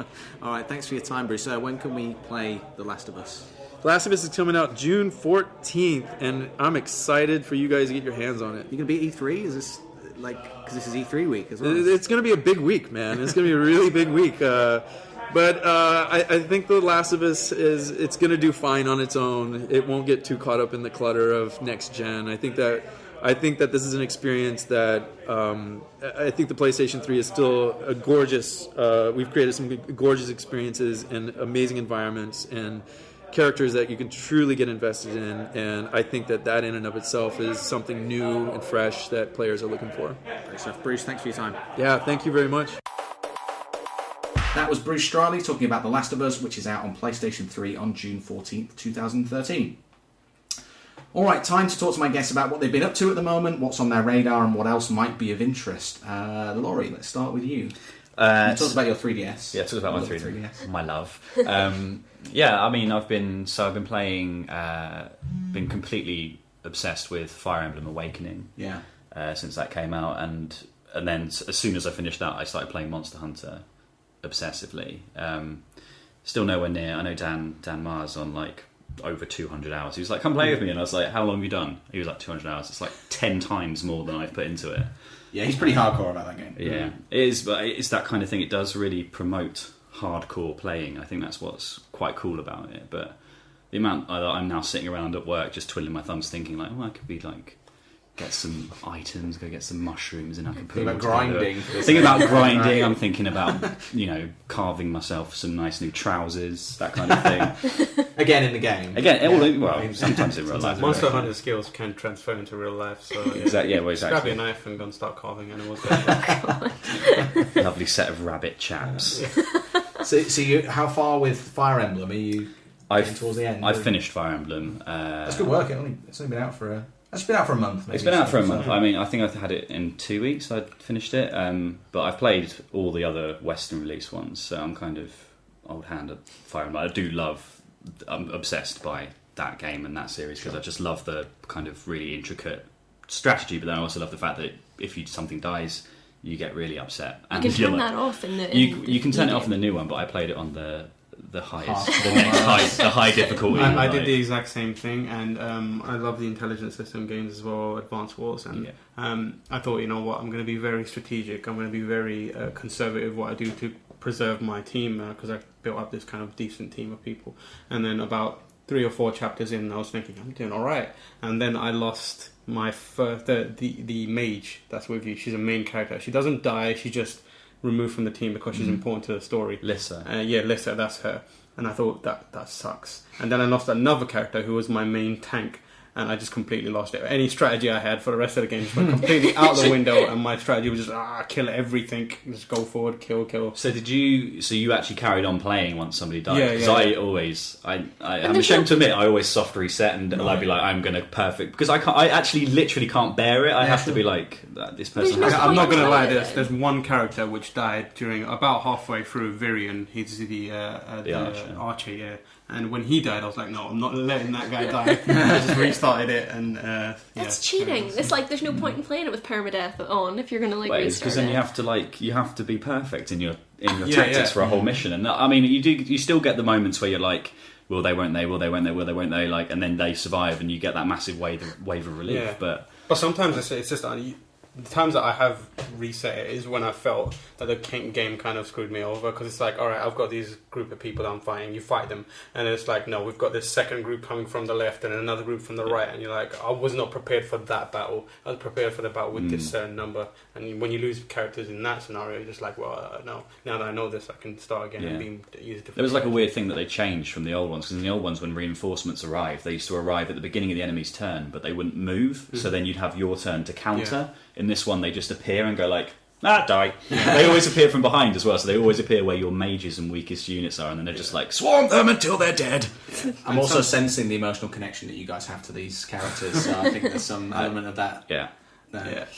All right, thanks for your time, Bruce. When can we play The Last of Us? The Last of Us is coming out June 14th, and I'm excited for you guys to get your hands on it. You going to be at E3? Is this because this is E3 week as well? It's going to be a big week, man. It's going to be a really big week. But I think The Last of Us it's going to do fine on its own. It won't get too caught up in the clutter of next gen. I think that this is an experience that I think the PlayStation 3 is still a gorgeous. We've created some gorgeous experiences and amazing environments and characters that you can truly get invested in, and I think that in and of itself is something new and fresh that players are looking for. Great stuff. Bruce, thanks for your time. Yeah, thank you very much. That was Bruce Straley talking about The Last of Us, which is out on PlayStation 3 on June 14th, 2013. Alright, time to talk to my guests about what they've been up to at the moment, what's on their radar, and what else might be of interest. Laurie, let's start with you. Talk about your 3DS. Yeah, talk about my 3DS. My love. Yeah, I mean, I've been playing, been completely obsessed with Fire Emblem Awakening. Yeah. Since that came out, and then as soon as I finished that, I started playing Monster Hunter obsessively. Still nowhere near. I know Dan Mars on like over 200 hours. He was like, "Come play with me," and I was like, "How long have you done?" He was like, 200 hours. It's like 10 times more than I've put into it. Yeah, he's pretty hardcore about that game. Yeah, it is, but it's that kind of thing. It does really promote hardcore playing. I think that's what's quite cool about it. But the amount that I'm now sitting around at work just twiddling my thumbs thinking like, I could be like, get some items, go get some mushrooms, and I can put them all grinding. Thinking about grinding, I'm thinking about, carving myself some nice new trousers, that kind of thing. Again in the game. Sometimes in real life. Monster Hunter skills can transfer into real life, so exactly. Grab your knife and go and start carving animals. Lovely set of rabbit chaps. So you, how far with Fire Emblem are you? Towards the end. I've finished Fire Emblem. That's good work. It's only been out for a month. Maybe. It's been out for a month. I mean, I think I've had it in 2 weeks. I finished it, but I've played all the other Western release ones, so I'm kind of old hand at Fire Emblem. I'm obsessed by that game and that series because I just love the kind of really intricate strategy, but then I also love the fact that if something dies, you get really upset. You And can you're turn like, that off in the. you can turn it off in the new one, but I played it on the highest, the high difficulty. I did the exact same thing, and I love the intelligence system games as well, Advanced Wars, and I thought, you know what, I'm going to be very strategic. I'm going to be very conservative what I do to preserve my team, because I built up this kind of decent team of people. And then about 3 or 4 chapters in, I was thinking, I'm doing all right, and then I lost my first the mage that's with you. She's a main character. She doesn't die. She just removed from the team because she's important to the story. Lissa. Lissa, that's her. And I thought that sucks. And then I lost another character who was my main tank, and I just completely lost it. Any strategy I had for the rest of the game just went completely out the window, and my strategy was just kill everything, just go forward, kill. So you actually carried on playing once somebody died? Yeah, Because I'm ashamed to admit, I always soft reset, and I'd be like, I'm going to perfect, because I actually literally can't bear it. I have to be like, this person has to I'm be. not going to lie, there's one character which died during about halfway through Virion. He's the archer, yeah. And when he died, I was like, no, I'm not letting that guy die. I just restarted it, and that's cheating. It's like there's no point in playing it with permadeath on if you're going to like restart because then it. you have to be perfect in your tactics for a whole mission. And I mean, you still get the moments where you're like, will they, won't they, will they, won't they, will they, won't they, like, and then they survive, and you get that massive wave of relief. Yeah. But sometimes it's just the times that I have reset it is when I felt that the game kind of screwed me over, because it's like, all right, I've got these group of people that I'm fighting, you fight them, and it's like, no, we've got this second group coming from the left and another group from the right, and you're like, I was not prepared for that battle. I was prepared for the battle with this certain number, and when you lose characters in that scenario, you're just like, well, no, now that I know this, I can start again and use different. There was like a weird thing that they changed from the old ones, because in the old ones, when reinforcements arrived, they used to arrive at the beginning of the enemy's turn, but they wouldn't move, so then you'd have your turn to counter. In this one, they just appear and go like, die. They always appear from behind as well, so they always appear where your mages and weakest units are, and then they're just like, swarm them until they're dead. I'm also sensing the emotional connection that you guys have to these characters, so I think there's some element of that. Yeah. There.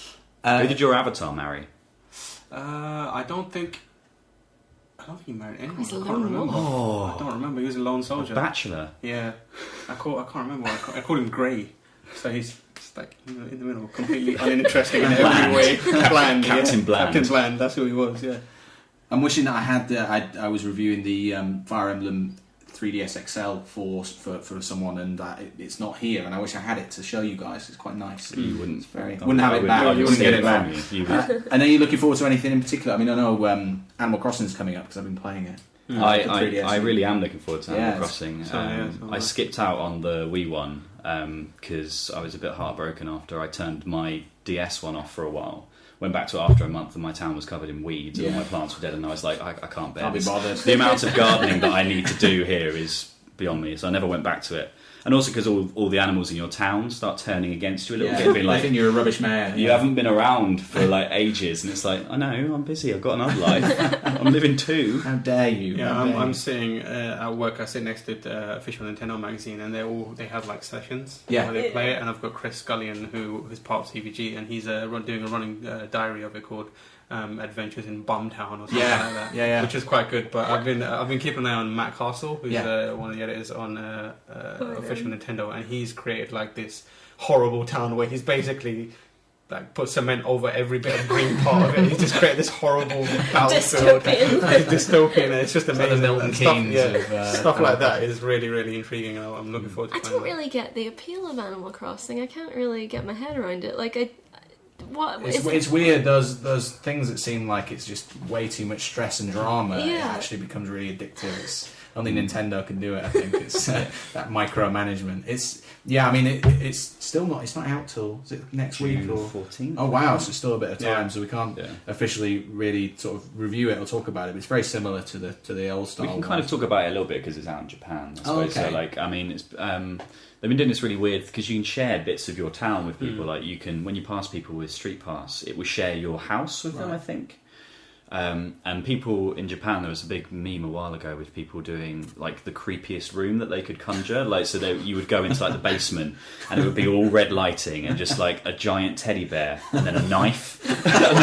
Who did your avatar marry? I don't think he married anyone. He's a I can't lone remember. wolf. I don't remember. He was a lone soldier. Bachelor. Yeah, I can't remember. I called him Grey. So he's just like in the middle, completely uninteresting in every way. Bland, Captain Bland. Captain Bland. That's who he was. Yeah. I'm wishing that I had. I was reviewing the Fire Emblem 3DS XL for someone, and it's not here. And I wish I had it to show you guys. It's quite nice. You wouldn't. Wouldn't have it back. You wouldn't get it back. And are you looking forward to anything in particular? I mean, I know Animal Crossing is coming up because I've been playing it. I really am looking forward to Animal Crossing. So I skipped out on the Wii one because I was a bit heartbroken after I turned my DS one off for a while. Went back to it after a month, and my town was covered in weeds, and all my plants were dead, and I was like, I can't bear this. Can't be bothered. The amount of gardening that I need to do here is beyond me, so I never went back to it. And also because all the animals in your town start turning against you a little bit, being like, I think you're a rubbish mayor. You haven't been around for like ages, and it's like, I know, I'm busy, I've got another life, I'm living too. How dare you? Yeah, I'm sitting at work. I sit next to the official Nintendo magazine, and they have like sessions where they play it. And I've got Chris Scullion, who is part of CVG, and he's doing a running diary of it called Adventures in Bumtown or something like that, which is quite good. But I've been keeping an eye on Matt Castle, who's one of the editors on official Nintendo, and he's created like this horrible town where he's basically like put cement over every bit of green part of it. He's just created this horrible battlefield. Dystopian, and it's just amazing. Milton Keynes Stuff like that is really, really intriguing, and I'm looking forward to I don't really get the appeal of Animal Crossing. I can't really get my head around it. Like, it's weird. Those things that seem like it's just way too much stress and drama. It actually becomes really addictive. It's only Nintendo can do it. I think it's that micromanagement. It's still not. It's not out till is it next week or 14th? Oh wow! So it's still a bit of time. So we can't officially really sort of review it or talk about it. But it's very similar to the old style. We can kind of talk about it a little bit because it's out in Japan. I suppose. So like, I mean, it's they've been doing this really weird because you can share bits of your town with people. Like you can, when you pass people with Street Pass, it will share your house with them. I think. And people in Japan, there was a big meme a while ago with people doing like the creepiest room that they could conjure. Like, so you would go into like the basement, and it would be all red lighting and just like a giant teddy bear and then a knife. And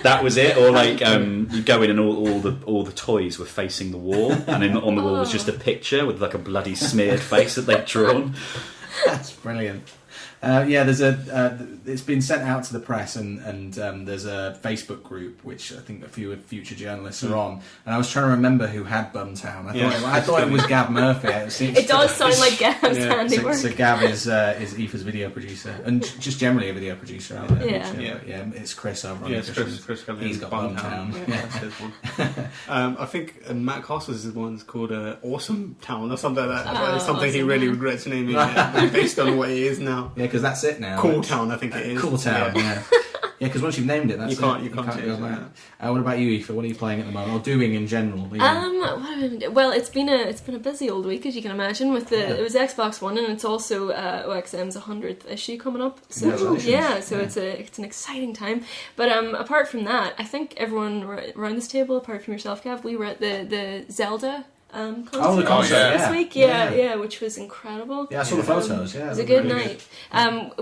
that was it. Or like you'd go in and all the toys were facing the wall, and then on the wall was just a picture with like a bloody smeared face that they'd drawn. That's brilliant. There's it's been sent out to the press, and there's a Facebook group which I think a few future journalists are on. And I was trying to remember who had Bumtown. I thought it was Gab Murphy. It does sound like Gab's handiwork. So Gab is Aoife's video producer, and just generally a video producer out there. It's Chris over on Chris He's got Bumtown. That's his one. I think Matt Costner's one's called Awesome Town or something like that. It's something he really regrets naming it based on what it is now. Yeah, because that's it now. Cool Town, I think it is. Cool Town, yeah. Yeah, because once you've named it, that's you can't go change back. that. What about you, Aoife? What are you playing at the moment, or doing in general? What have I been doing? Well, it's been a busy old week, as you can imagine. It was Xbox One, and it's also OXM's 100th issue coming up. So it's an exciting time. But apart from that, I think everyone around this table, apart from yourself, Gav, we were at the Zelda. Concert this week, which was incredible. Yeah, I saw the photos. It was a good night.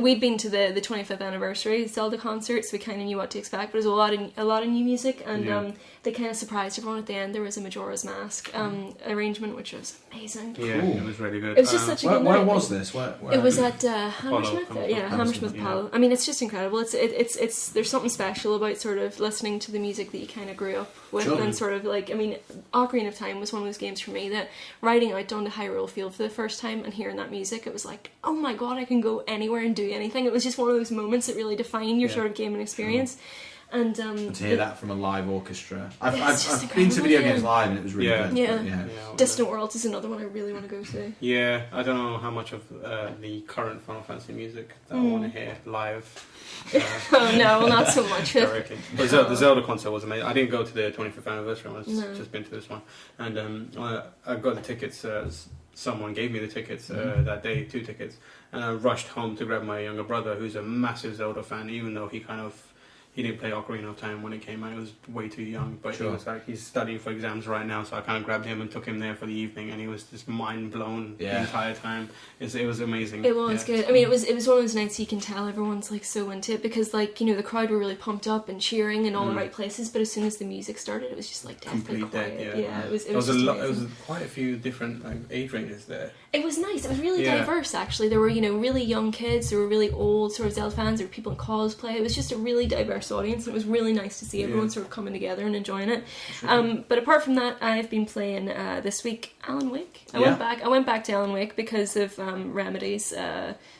We'd been to the 25th anniversary Zelda concert, so we kind of knew what to expect. But it was a lot of new music, and they kind of surprised everyone at the end. There was a Majora's Mask arrangement, which was amazing. Yeah, cool. It was really good. It was just such a good night. Where was this? Where it was at Hammersmith. Hammersmith Palace. I mean, it's just incredible. It's there's something special about sort of listening to the music that you kind of grew up with, and sort of like, I mean, Ocarina of Time was one of those games for me that riding out onto Hyrule Field for the first time and hearing that music, it was like, oh my god, I can go anywhere and do anything. It was just one of those moments that really define your sort of gaming experience. And to hear that from a live orchestra. I've been to video games live, and it was really good. Yeah. Distant Worlds is another one I really want to go to. Yeah, I don't know how much of the current Final Fantasy music that I want to hear live. Oh no, well, not so much. Directly. But the Zelda concert was amazing. I didn't go to the 25th anniversary one. I've just been to this one, and I got the tickets. Someone gave me the tickets that day, 2 tickets, and I rushed home to grab my younger brother, who's a massive Zelda fan, even though he didn't play Ocarina of Time when it came out. He was way too young, but he was like, he's studying for exams right now, so I kind of grabbed him and took him there for the evening, and he was just mind blown the entire time. It was amazing. It was good. I mean, it was one of those nights you can tell everyone's like so into it, because like, you know, the crowd were really pumped up and cheering in all the right places, but as soon as the music started, it was just like deathly quiet. It was quite a few different age ranges there. It was nice. It was really diverse, actually. There were, you know, really young kids, there were really old sort of Zelda fans, there were people in cosplay. It was just a really diverse audience, and it was really nice to see everyone sort of coming together and enjoying it. But apart from that, I've been playing this week Alan Wake. I went back to Alan Wake because of Remedy's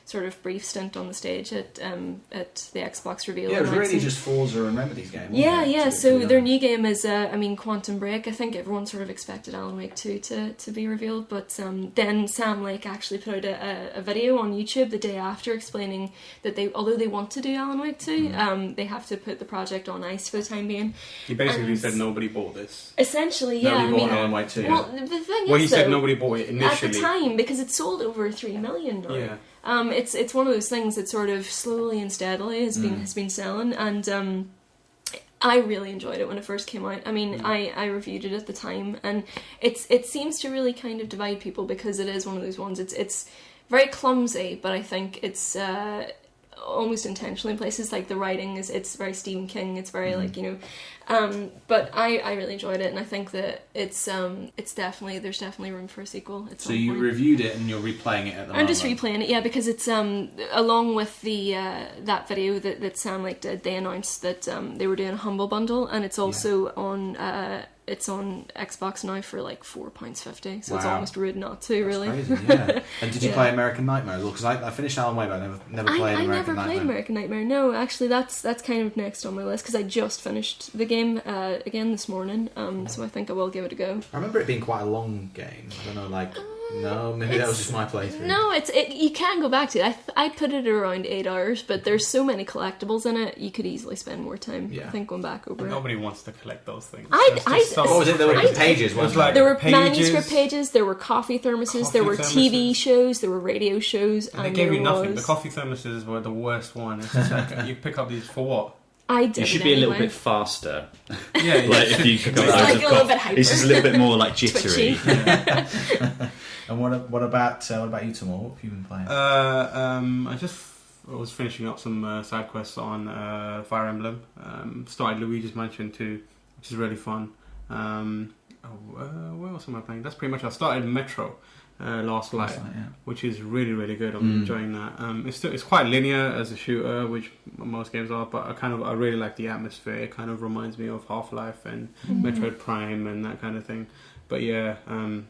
sort of brief stint on the stage at the Xbox reveal. Yeah, it was really just Forza and Remedy's game. So their new game is Quantum Break. I think everyone sort of expected Alan Wake 2 to be revealed, but then Sam Lake actually put out a video on YouTube the day after explaining that although they want to do Alan Wake 2, they have to put the project on ice for the time being. He basically said nobody bought this. Essentially, Nobody bought Alan Wake 2. Well, the thing he is, said nobody bought it initially. At the time, because it sold over 3 million now. Yeah. It's one of those things that sort of slowly and steadily has been selling, and I really enjoyed it when it first came out. I mean, I reviewed it at the time, and it seems to really kind of divide people, because it is one of those ones. It's very clumsy, but I think it's almost intentionally in places. Like the writing it's very Stephen King. It's very like, you know, but I really enjoyed it, and I think that it's definitely, there's definitely room for a sequel. So you reviewed it and you're replaying it at the moment? I'm just replaying it, because it's along with the that video that Sam Lake did. They announced that they were doing a Humble Bundle, and it's also on it's on Xbox now for like £4.50, so it's almost rude not to. That's really crazy, yeah. And did you play American Nightmare as well? Because I finished Alan Wake, but I never played American Nightmare. I never played American Nightmare. No, actually, that's kind of next on my list, because I just finished the game again this morning. So I think I will give it a go. I remember it being quite a long game. I don't know, like. No, maybe that was just my playthrough. No, you can go back to it. I put it around 8 hours, but there's so many collectibles in it, you could easily spend more time. I think going back over Nobody wants to collect those things. What was it? There were pages. There were manuscript pages. There were coffee thermoses. There were TV shows. There were radio shows. And they gave you nothing. The coffee thermoses were the worst one. It's just like, you pick up these for what? I did. You should be a little bit faster. Yeah, like if you pick up loads of coffee, it's just a little bit more like jittery. And what about you, Tamoor? What have you been playing? I was finishing up some side quests on Fire Emblem. Started Luigi's Mansion 2, which is really fun. What else am I playing? That's pretty much. I started Metro. Last Light, yeah. which is really, really good. I'm enjoying that. It's quite linear as a shooter, which most games are, but I really like the atmosphere. It kind of reminds me of Half-Life and Metroid Prime and that kind of thing. But yeah,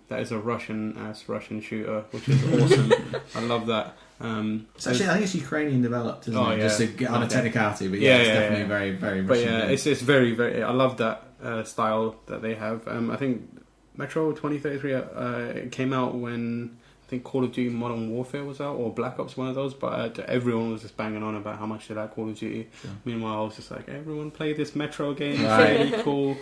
that is a Russian shooter, which is awesome. I love that. It's actually, I think it's Ukrainian developed, isn't it? Yeah. Just to get on a technicality, but it's definitely very, very Russian. But yeah, it's very, very. I love that style that they have. I think Metro 2033 it came out when I think Call of Duty Modern Warfare was out, or Black Ops, one of those. But everyone was just banging on about how much they like Call of Duty. Sure. Meanwhile, I was just like, everyone play this Metro game. It's really cool.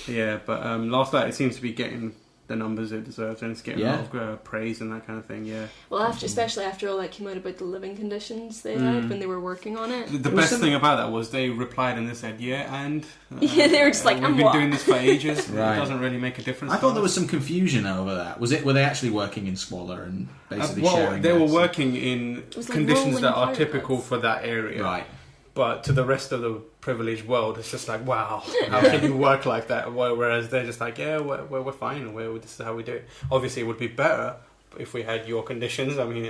Yeah, but Last Light, it seems to be getting the numbers it deserves, and it's getting a lot of praise and that kind of thing. Yeah. Well, especially after all that came out about the living conditions they had when they were working on it. The best thing about that was they replied and they said, they were just like, we've been doing this for ages. Right. It doesn't really make a difference. I thought there was some confusion over that. Were they actually working in smaller and basically sharing? They were working in conditions that are typical for that area. Right. But to the rest of the privileged world, it's just like, wow, how can you work like that? Whereas they're just like, yeah, we're fine. This is how we do it. Obviously, it would be better if we had your conditions. I mean,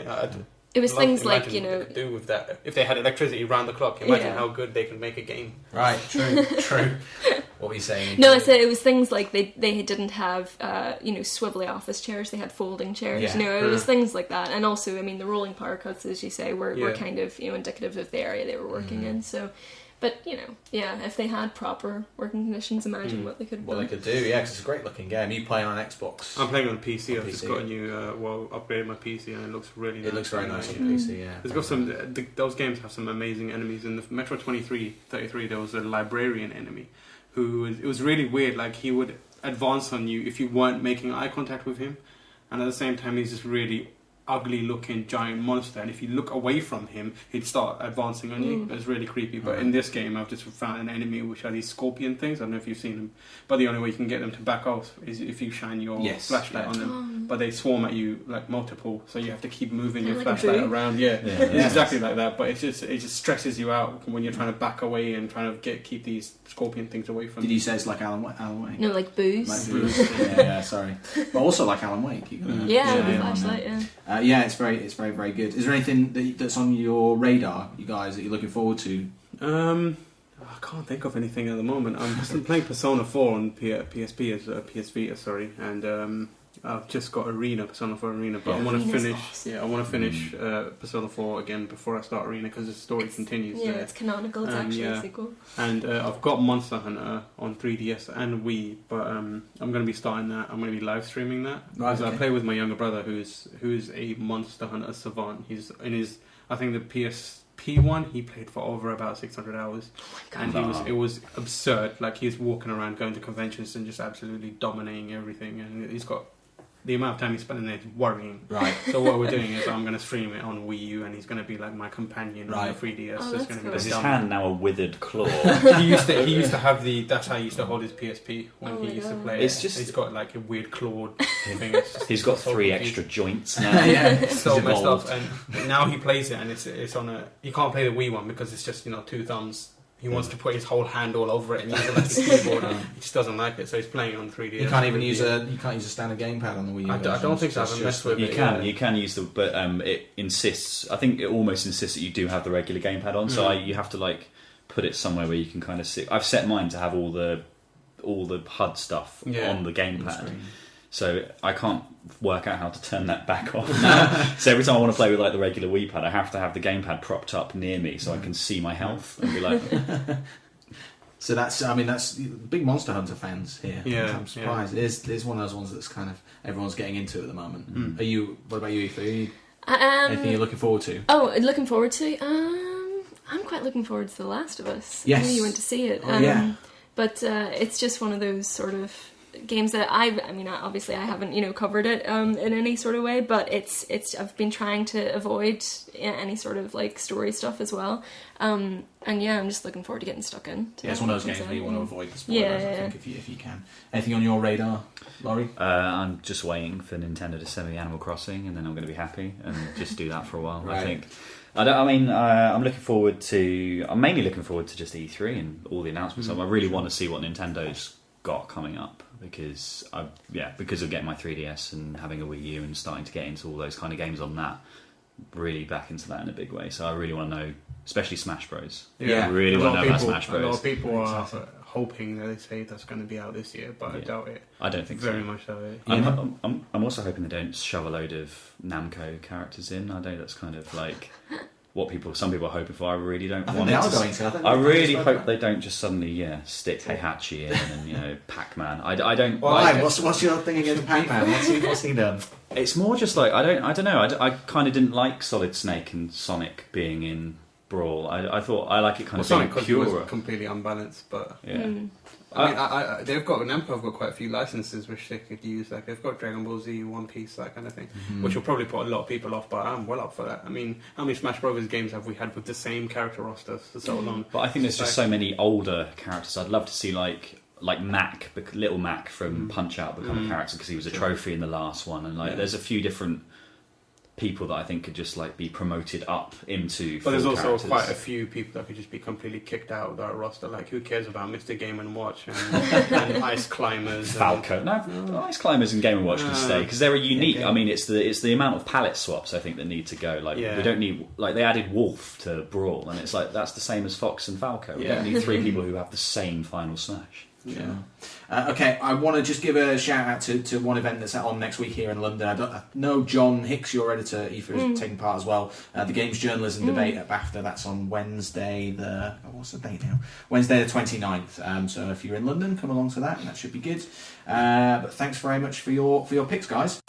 it was things like, what they could do with that. If they had electricity round the clock, imagine how good they could make a game. Right, true. What were you saying? No, I said it was things like they didn't have swivelly office chairs. They had folding chairs. Yeah. It was things like that. And also, I mean, the rolling power cuts, as you say, were kind of indicative of the area they were working in. So, but if they had proper working conditions, imagine what they could. What they could do, because it's a great looking game. Are you playing on Xbox? I'm playing on PC. I've just got a new, upgraded my PC, and it looks really nice. It looks very nice on PC. Yeah, it's got some. Those games have some amazing enemies. In the Metro 2033, there was a librarian enemy. It was really weird, like he would advance on you if you weren't making eye contact with him, and at the same time he's this really ugly looking giant monster, and if you look away from him he'd start advancing on you. It was really creepy. But in this game I've just found an enemy which are these scorpion things. I don't know if you've seen them, but the only way you can get them to back off is if you shine your flashlight on them. But they swarm at you like multiple, so you have to keep moving your flashlight around. It's exactly like that, but it just stresses you out when you're trying to back away and trying to keep these scorpion things away from you. Did you say it's like Alan Wake? No, like booze. Like booze. yeah, sorry. But also like Alan Wake. The flashlight, it's very, very good. Is there anything that's on your radar, you guys, that you're looking forward to? I can't think of anything at the moment. I'm still playing Persona 4 on PSP as PS Vita, sorry, and I've just got Persona 4 Arena, but I want to finish. Awesome. Yeah, I want to finish Persona 4 again before I start Arena, because the story continues. Yeah, it's canonical. It's actually a sequel. And I've got Monster Hunter on 3DS and Wii, but I'm going to be starting that. I'm going to be live streaming that because I play with my younger brother, who's a Monster Hunter savant. He's in his, I think the PSP one, he played for over about 600 hours. Oh my God. And it was absurd. Like, he's walking around going to conventions and just absolutely dominating everything, and he's got the amount of time he's spending there is worrying. Right. So what we're doing is I'm going to stream it on Wii U, and he's going to be like my companion on the 3DS. Oh, so it's going to be Is his hand now a withered claw? he used to have that's how he used to hold his PSP when he used to play. It's just he's got like a weird clawed thing. He's got three extra joints now. It's so messed up. And now he plays it, and it's on a. You can't play the Wii one because it's just 2 thumbs. He wants to put his whole hand all over it and use it like a keyboard. He just doesn't like it, so he's playing it on 3D. You can't even use a standard gamepad on the Wii U. I don't think so. I haven't messed with it. You can use but it insists. I think it almost insists that you do have the regular gamepad on. So you have to like put it somewhere where you can kind of sit. I've set mine to have all the HUD stuff on the gamepad. So I can't work out how to turn that back off now. So every time I want to play with like the regular Wii pad, I have to have the gamepad propped up near me so I can see my health and be like. So that's big Monster Hunter fans here. Yeah, I'm surprised. It's one of those ones that's kind of everyone's getting into at the moment. What about you, Aoife? Anything you're looking forward to? Oh, looking forward to? I'm quite looking forward to The Last of Us. Yes. I know you went to see it. But it's just one of those sort of games that obviously I haven't covered it in any sort of way, but it's I've been trying to avoid any sort of like story stuff as well, and I'm just looking forward to getting stuck in. It's one of those games where you want to avoid the spoilers. I think if you can. Anything on your radar, Laurie? I'm just waiting for Nintendo to send me Animal Crossing, and then I'm going to be happy and just do that for a while. Right. I think. I'm mainly looking forward to just E3 and all the announcements. I really want to see what Nintendo's got coming up, because because of getting my 3DS and having a Wii U and starting to get into all those kind of games on that, really back into that in a big way. So I really want to know, especially Smash Bros. Yeah. I really want to know about Smash Bros. A lot of people are hoping that they say that's going to be out this year, but I doubt it. I don't think very so. much doubt it. I'm also hoping they don't shove a load of Namco characters in. I know that's kind of like what some people are hoping for. I really don't want it. I really hope they don't just suddenly stick Heihachi in and Pac-Man. I don't. Why? What's your thing against Pac-Man? What's he done? It's more just like I don't know. I kind of didn't like Solid Snake and Sonic being in Brawl. I thought I like it kind of Sonic being pure. was completely unbalanced, but yeah. I mean, they've got Namco have got quite a few licenses which they could use. Like they've got Dragon Ball Z, One Piece, that kind of thing, which will probably put a lot of people off. But I'm well up for that. I mean, how many Smash Brothers games have we had with the same character roster for so long? But I think there's just so many older characters. I'd love to see like Mac, Little Mac from Punch Out become a character because he was a trophy in the last one, and there's a few different people that I think could just be promoted up into. But there's also characters. quite a few people that could just be completely kicked out of that roster. Like, who cares about Mr. Game and Watch and Ice Climbers? Falco. No, Ice Climbers and Game & Watch can stay because they're unique. I mean, it's the amount of palette swaps I think that need to go. We don't need they added Wolf to Brawl, and it's that's the same as Fox and Falco. We don't need three people who have the same final smash. Yeah. Okay, I want to just give a shout out to one event that's on next week here in London. I know John Hicks, your editor, Aoife, is taking part as well. The Games Journalism Debate at BAFTA. That's on Wednesday what's the date now? Wednesday the 29th. So if you're in London, come along to that, and that should be good. But thanks very much for your picks, guys.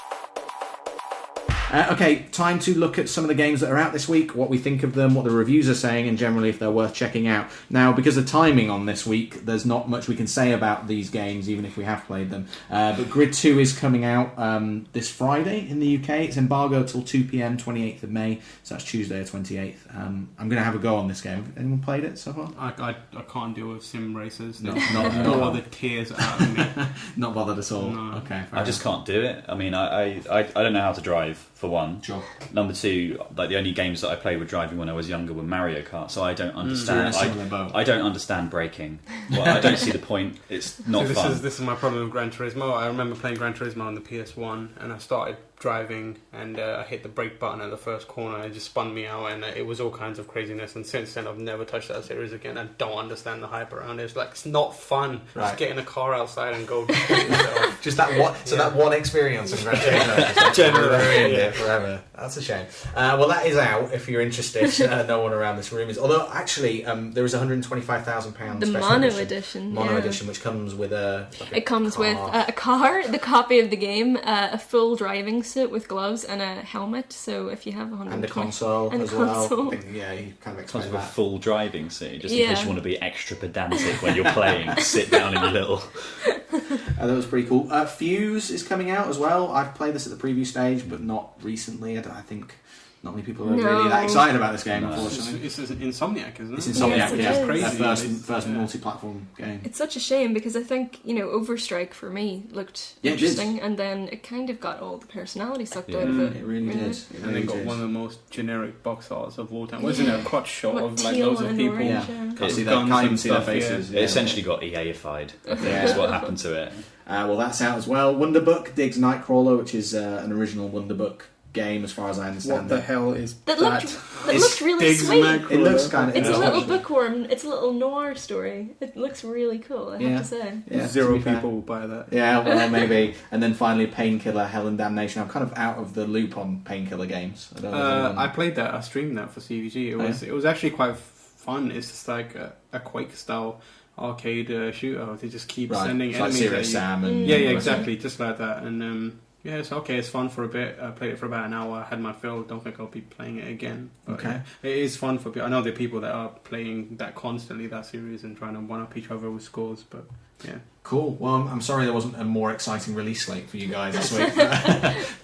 Okay, time to look at some of the games that are out this week, what we think of them, what the reviews are saying, and generally if they're worth checking out. Now, because of timing on this week, there's not much we can say about these games, even if we have played them. But Grid 2 is coming out this Friday in the UK. It's embargoed till 2 PM, 28th of May, so that's Tuesday the 28th. I'm going to have a go on this game. Anyone played it so far? I can't deal with sim races. Not the tears out of me. Not bothered at all? No. Okay. I just can't do it. I mean, I don't know how to drive, for one. Sure. Number two, the only games that I played with driving when I was younger were Mario Kart, so I don't understand. I don't understand braking. Well, I don't see the point. It's not fun. This is my problem with Gran Turismo. I remember playing Gran Turismo on the PS1, and I started driving, and I hit the brake button at the first corner, and it just spun me out, and it was all kinds of craziness. And since then, I've never touched that series again. I don't understand the hype around it. It's not fun. Right. Just get in a car outside and go. Just that one. So that one experience in Gran Turismo generally ruined it forever. That's a shame. Well, that is out if you're interested. No one around this room is. Although actually, there is £125,000 the special mono edition. Mono edition, which comes with it comes with a car, the copy of the game, a full driving suit with gloves and a helmet. So if you have 120 and the console and as well. well. Yeah, you kind of explain Comes with a that. full driving seat, just in case you want to be extra pedantic when you're playing. Sit down in your little. That was pretty cool. Fuse is coming out as well. I've played this at the preview stage, but not recently. I think not many people are really that excited about this game, unfortunately. It's Insomniac, isn't it? It's Insomniac, Yes, it yeah. is. Crazy. First multi-platform game. It's such a shame because I think, Overstrike for me looked interesting, and then it kind of got all the personality sucked out of it. It really did. And they got one of the most generic box arts of all time. Wasn't it a crotch shot of loads of people? Yeah. Can't Can't even see their faces. It essentially got EA-ified. I think is what happened to it. Well, that's out as well. Wonderbook digs Nightcrawler, which is an original Wonderbook game, as far as I understand. What the hell is That that? looked really sweet. It looks kind of. It's a little bookworm. It's a little noir story. It looks really cool, I have to say. Yeah, Zero to be fair. people will buy that. Yeah, well, maybe. And then finally, Painkiller, Hell and Damnation. I'm kind of out of the loop on Painkiller games. I don't know. I played that. I streamed that for CVG. It was actually quite fun. It's just like a Quake style arcade shooter. They just keep sending it's enemies. Like Serious Sam and yeah, exactly, just like that. And it's okay. It's fun for a bit. I played it for about an hour. I had my fill. Don't think I'll be playing it again. But Okay. It is fun for people. I know there are people that are playing that constantly, that series, and trying to one up each other with scores. But yeah. Cool. Well, I'm sorry there wasn't a more exciting release slate for you guys this week.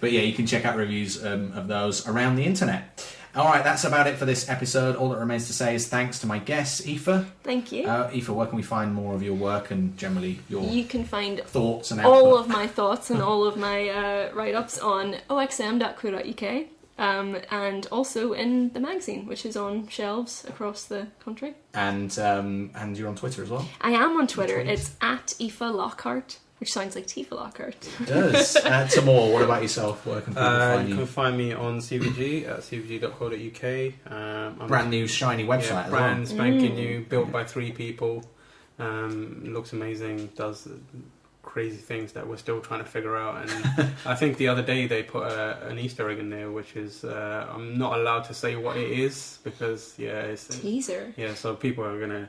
But yeah, you can check out reviews of those around the internet. All right, that's about it for this episode. All that remains to say is thanks to my guests, Aoife. Thank you. Aoife, where can we find more of your work and generally You can find thoughts and output? all of my thoughts and all of my write-ups on oxm.co.uk. And also in the magazine, which is on shelves across the country. And you're on Twitter as well? I am on Twitter. It's at Aoife Lockhart. which sounds like Tifa Lockhart. It does. Tamoor, what about yourself? Where can people find You you? can find me on CVG at cvg.co.uk. I'm Brand new shiny website as well. brand spanking new, built by 3 people. Looks amazing, does crazy things that we're still trying to figure out. And I think the other day they put an Easter egg in there, which is I'm not allowed to say what it is because it's Teaser. so people are gonna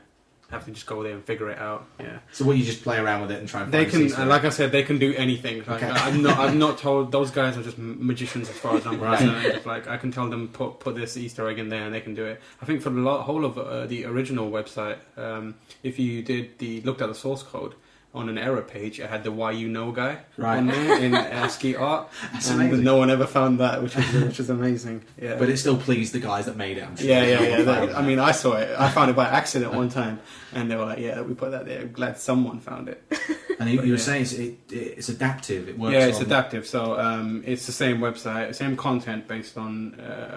have to just go there and figure it out. Yeah. So what, you just play around with it and try and They find can, Easter eggs? like I said, they can do anything. Like, Okay. I'm not told. Those guys are just magicians as far as I'm Right. concerned. Like I can tell them put this Easter egg in there and they can do it. I think for the whole of the original website, if you looked at the source code on an error page, it had the "Why You Know" guy Right. on there in ASCII art, That's and amazing. no one ever found that, which is amazing. Yeah. But it still pleased the guys that made it, I'm sure. Yeah. Found I mean, I saw it. I found it by accident one time, and they were like, "Yeah, we put that there. Glad someone found it." And you were saying it's adaptive. It works. Yeah, it's on- adaptive. So it's the same website, same content based on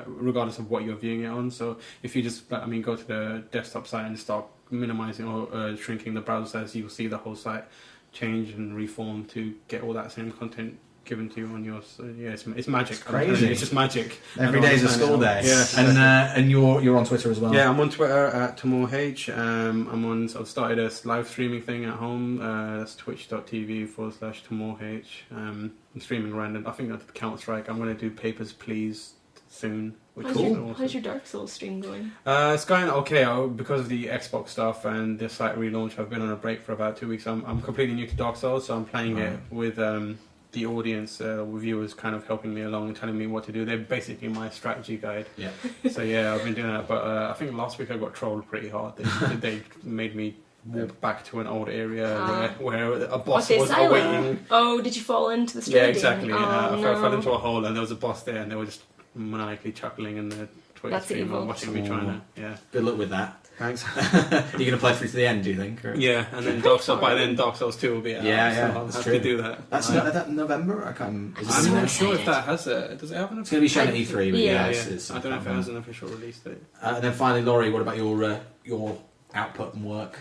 regardless of what you're viewing it on. So if you just, go to the desktop site and start minimizing or shrinking the browser size, you'll see the whole site change and reform to get all that same content given to you on yours. So, yeah, it's magic. It's crazy. It's just magic. Every I don't day's a understand school it. day. Yeah. And you're on Twitter as well. Yeah, I'm on Twitter at Tamoor H. I've started a live streaming thing at home. That's twitch.tv/Tamoor H. I'm streaming random. I think that's Counter-Strike. I'm going to do Papers, Please soon. Which is awesome. How's your Dark Souls stream going? It's going okay. Because of the Xbox stuff and the site relaunch, I've been on a break for about 2 weeks. I'm completely new to Dark Souls, so I'm playing it with the audience, reviewers kind of helping me along and telling me what to do. They're basically my strategy guide. Yeah. So yeah, I've been doing that. But I think last week I got trolled pretty hard. They made me walk back to an old area where a boss the was asylum? awaiting. Oh, did you fall into the street? Yeah, exactly. Oh, I no. fell into a hole and there was a boss there, and they were just maniacally chuckling in the Twitter That's stream evil. and watching me trying to. Yeah. Good luck with that. Thanks. Are you going to play through to the end, do you think? Or? Yeah, and then Dark Souls, by then Dark Souls 2 will be out. Yeah, so I'll that's have true. to do that. That's that November? I can't. Is it I'm November? not sure if that has a. Does it have an It's going to be shown at I- E3, but yeah. it's I don't know if it has an official release date. And then finally, Laurie, what about your output and work?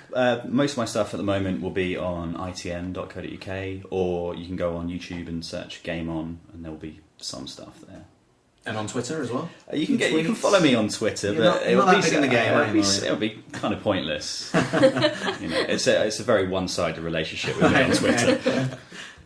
Most of my stuff at the moment will be on itn.co.uk, or you can go on YouTube and search Game On, and there will be some stuff there. And on Twitter as well? You can Tweets? follow me on Twitter, You're but not it'll that be big in the game, are you, Laurie? it'll be kind of pointless. It's a very one-sided relationship with me on Twitter.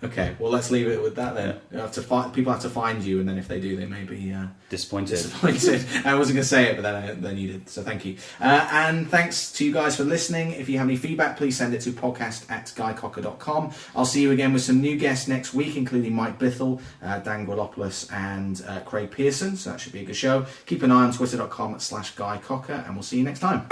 Okay, well, let's leave it with that then. You have to people have to find you, and then if they do, they may be Disappointed. disappointed. I wasn't going to say it, but then you did. So thank you. And thanks to you guys for listening. If you have any feedback, please send it to podcast@guycocker.com. I'll see you again with some new guests next week, including Mike Bithell, Dan Guilopoulos, and Craig Pearson. So that should be a good show. Keep an eye on twitter.com/guycocker, and we'll see you next time.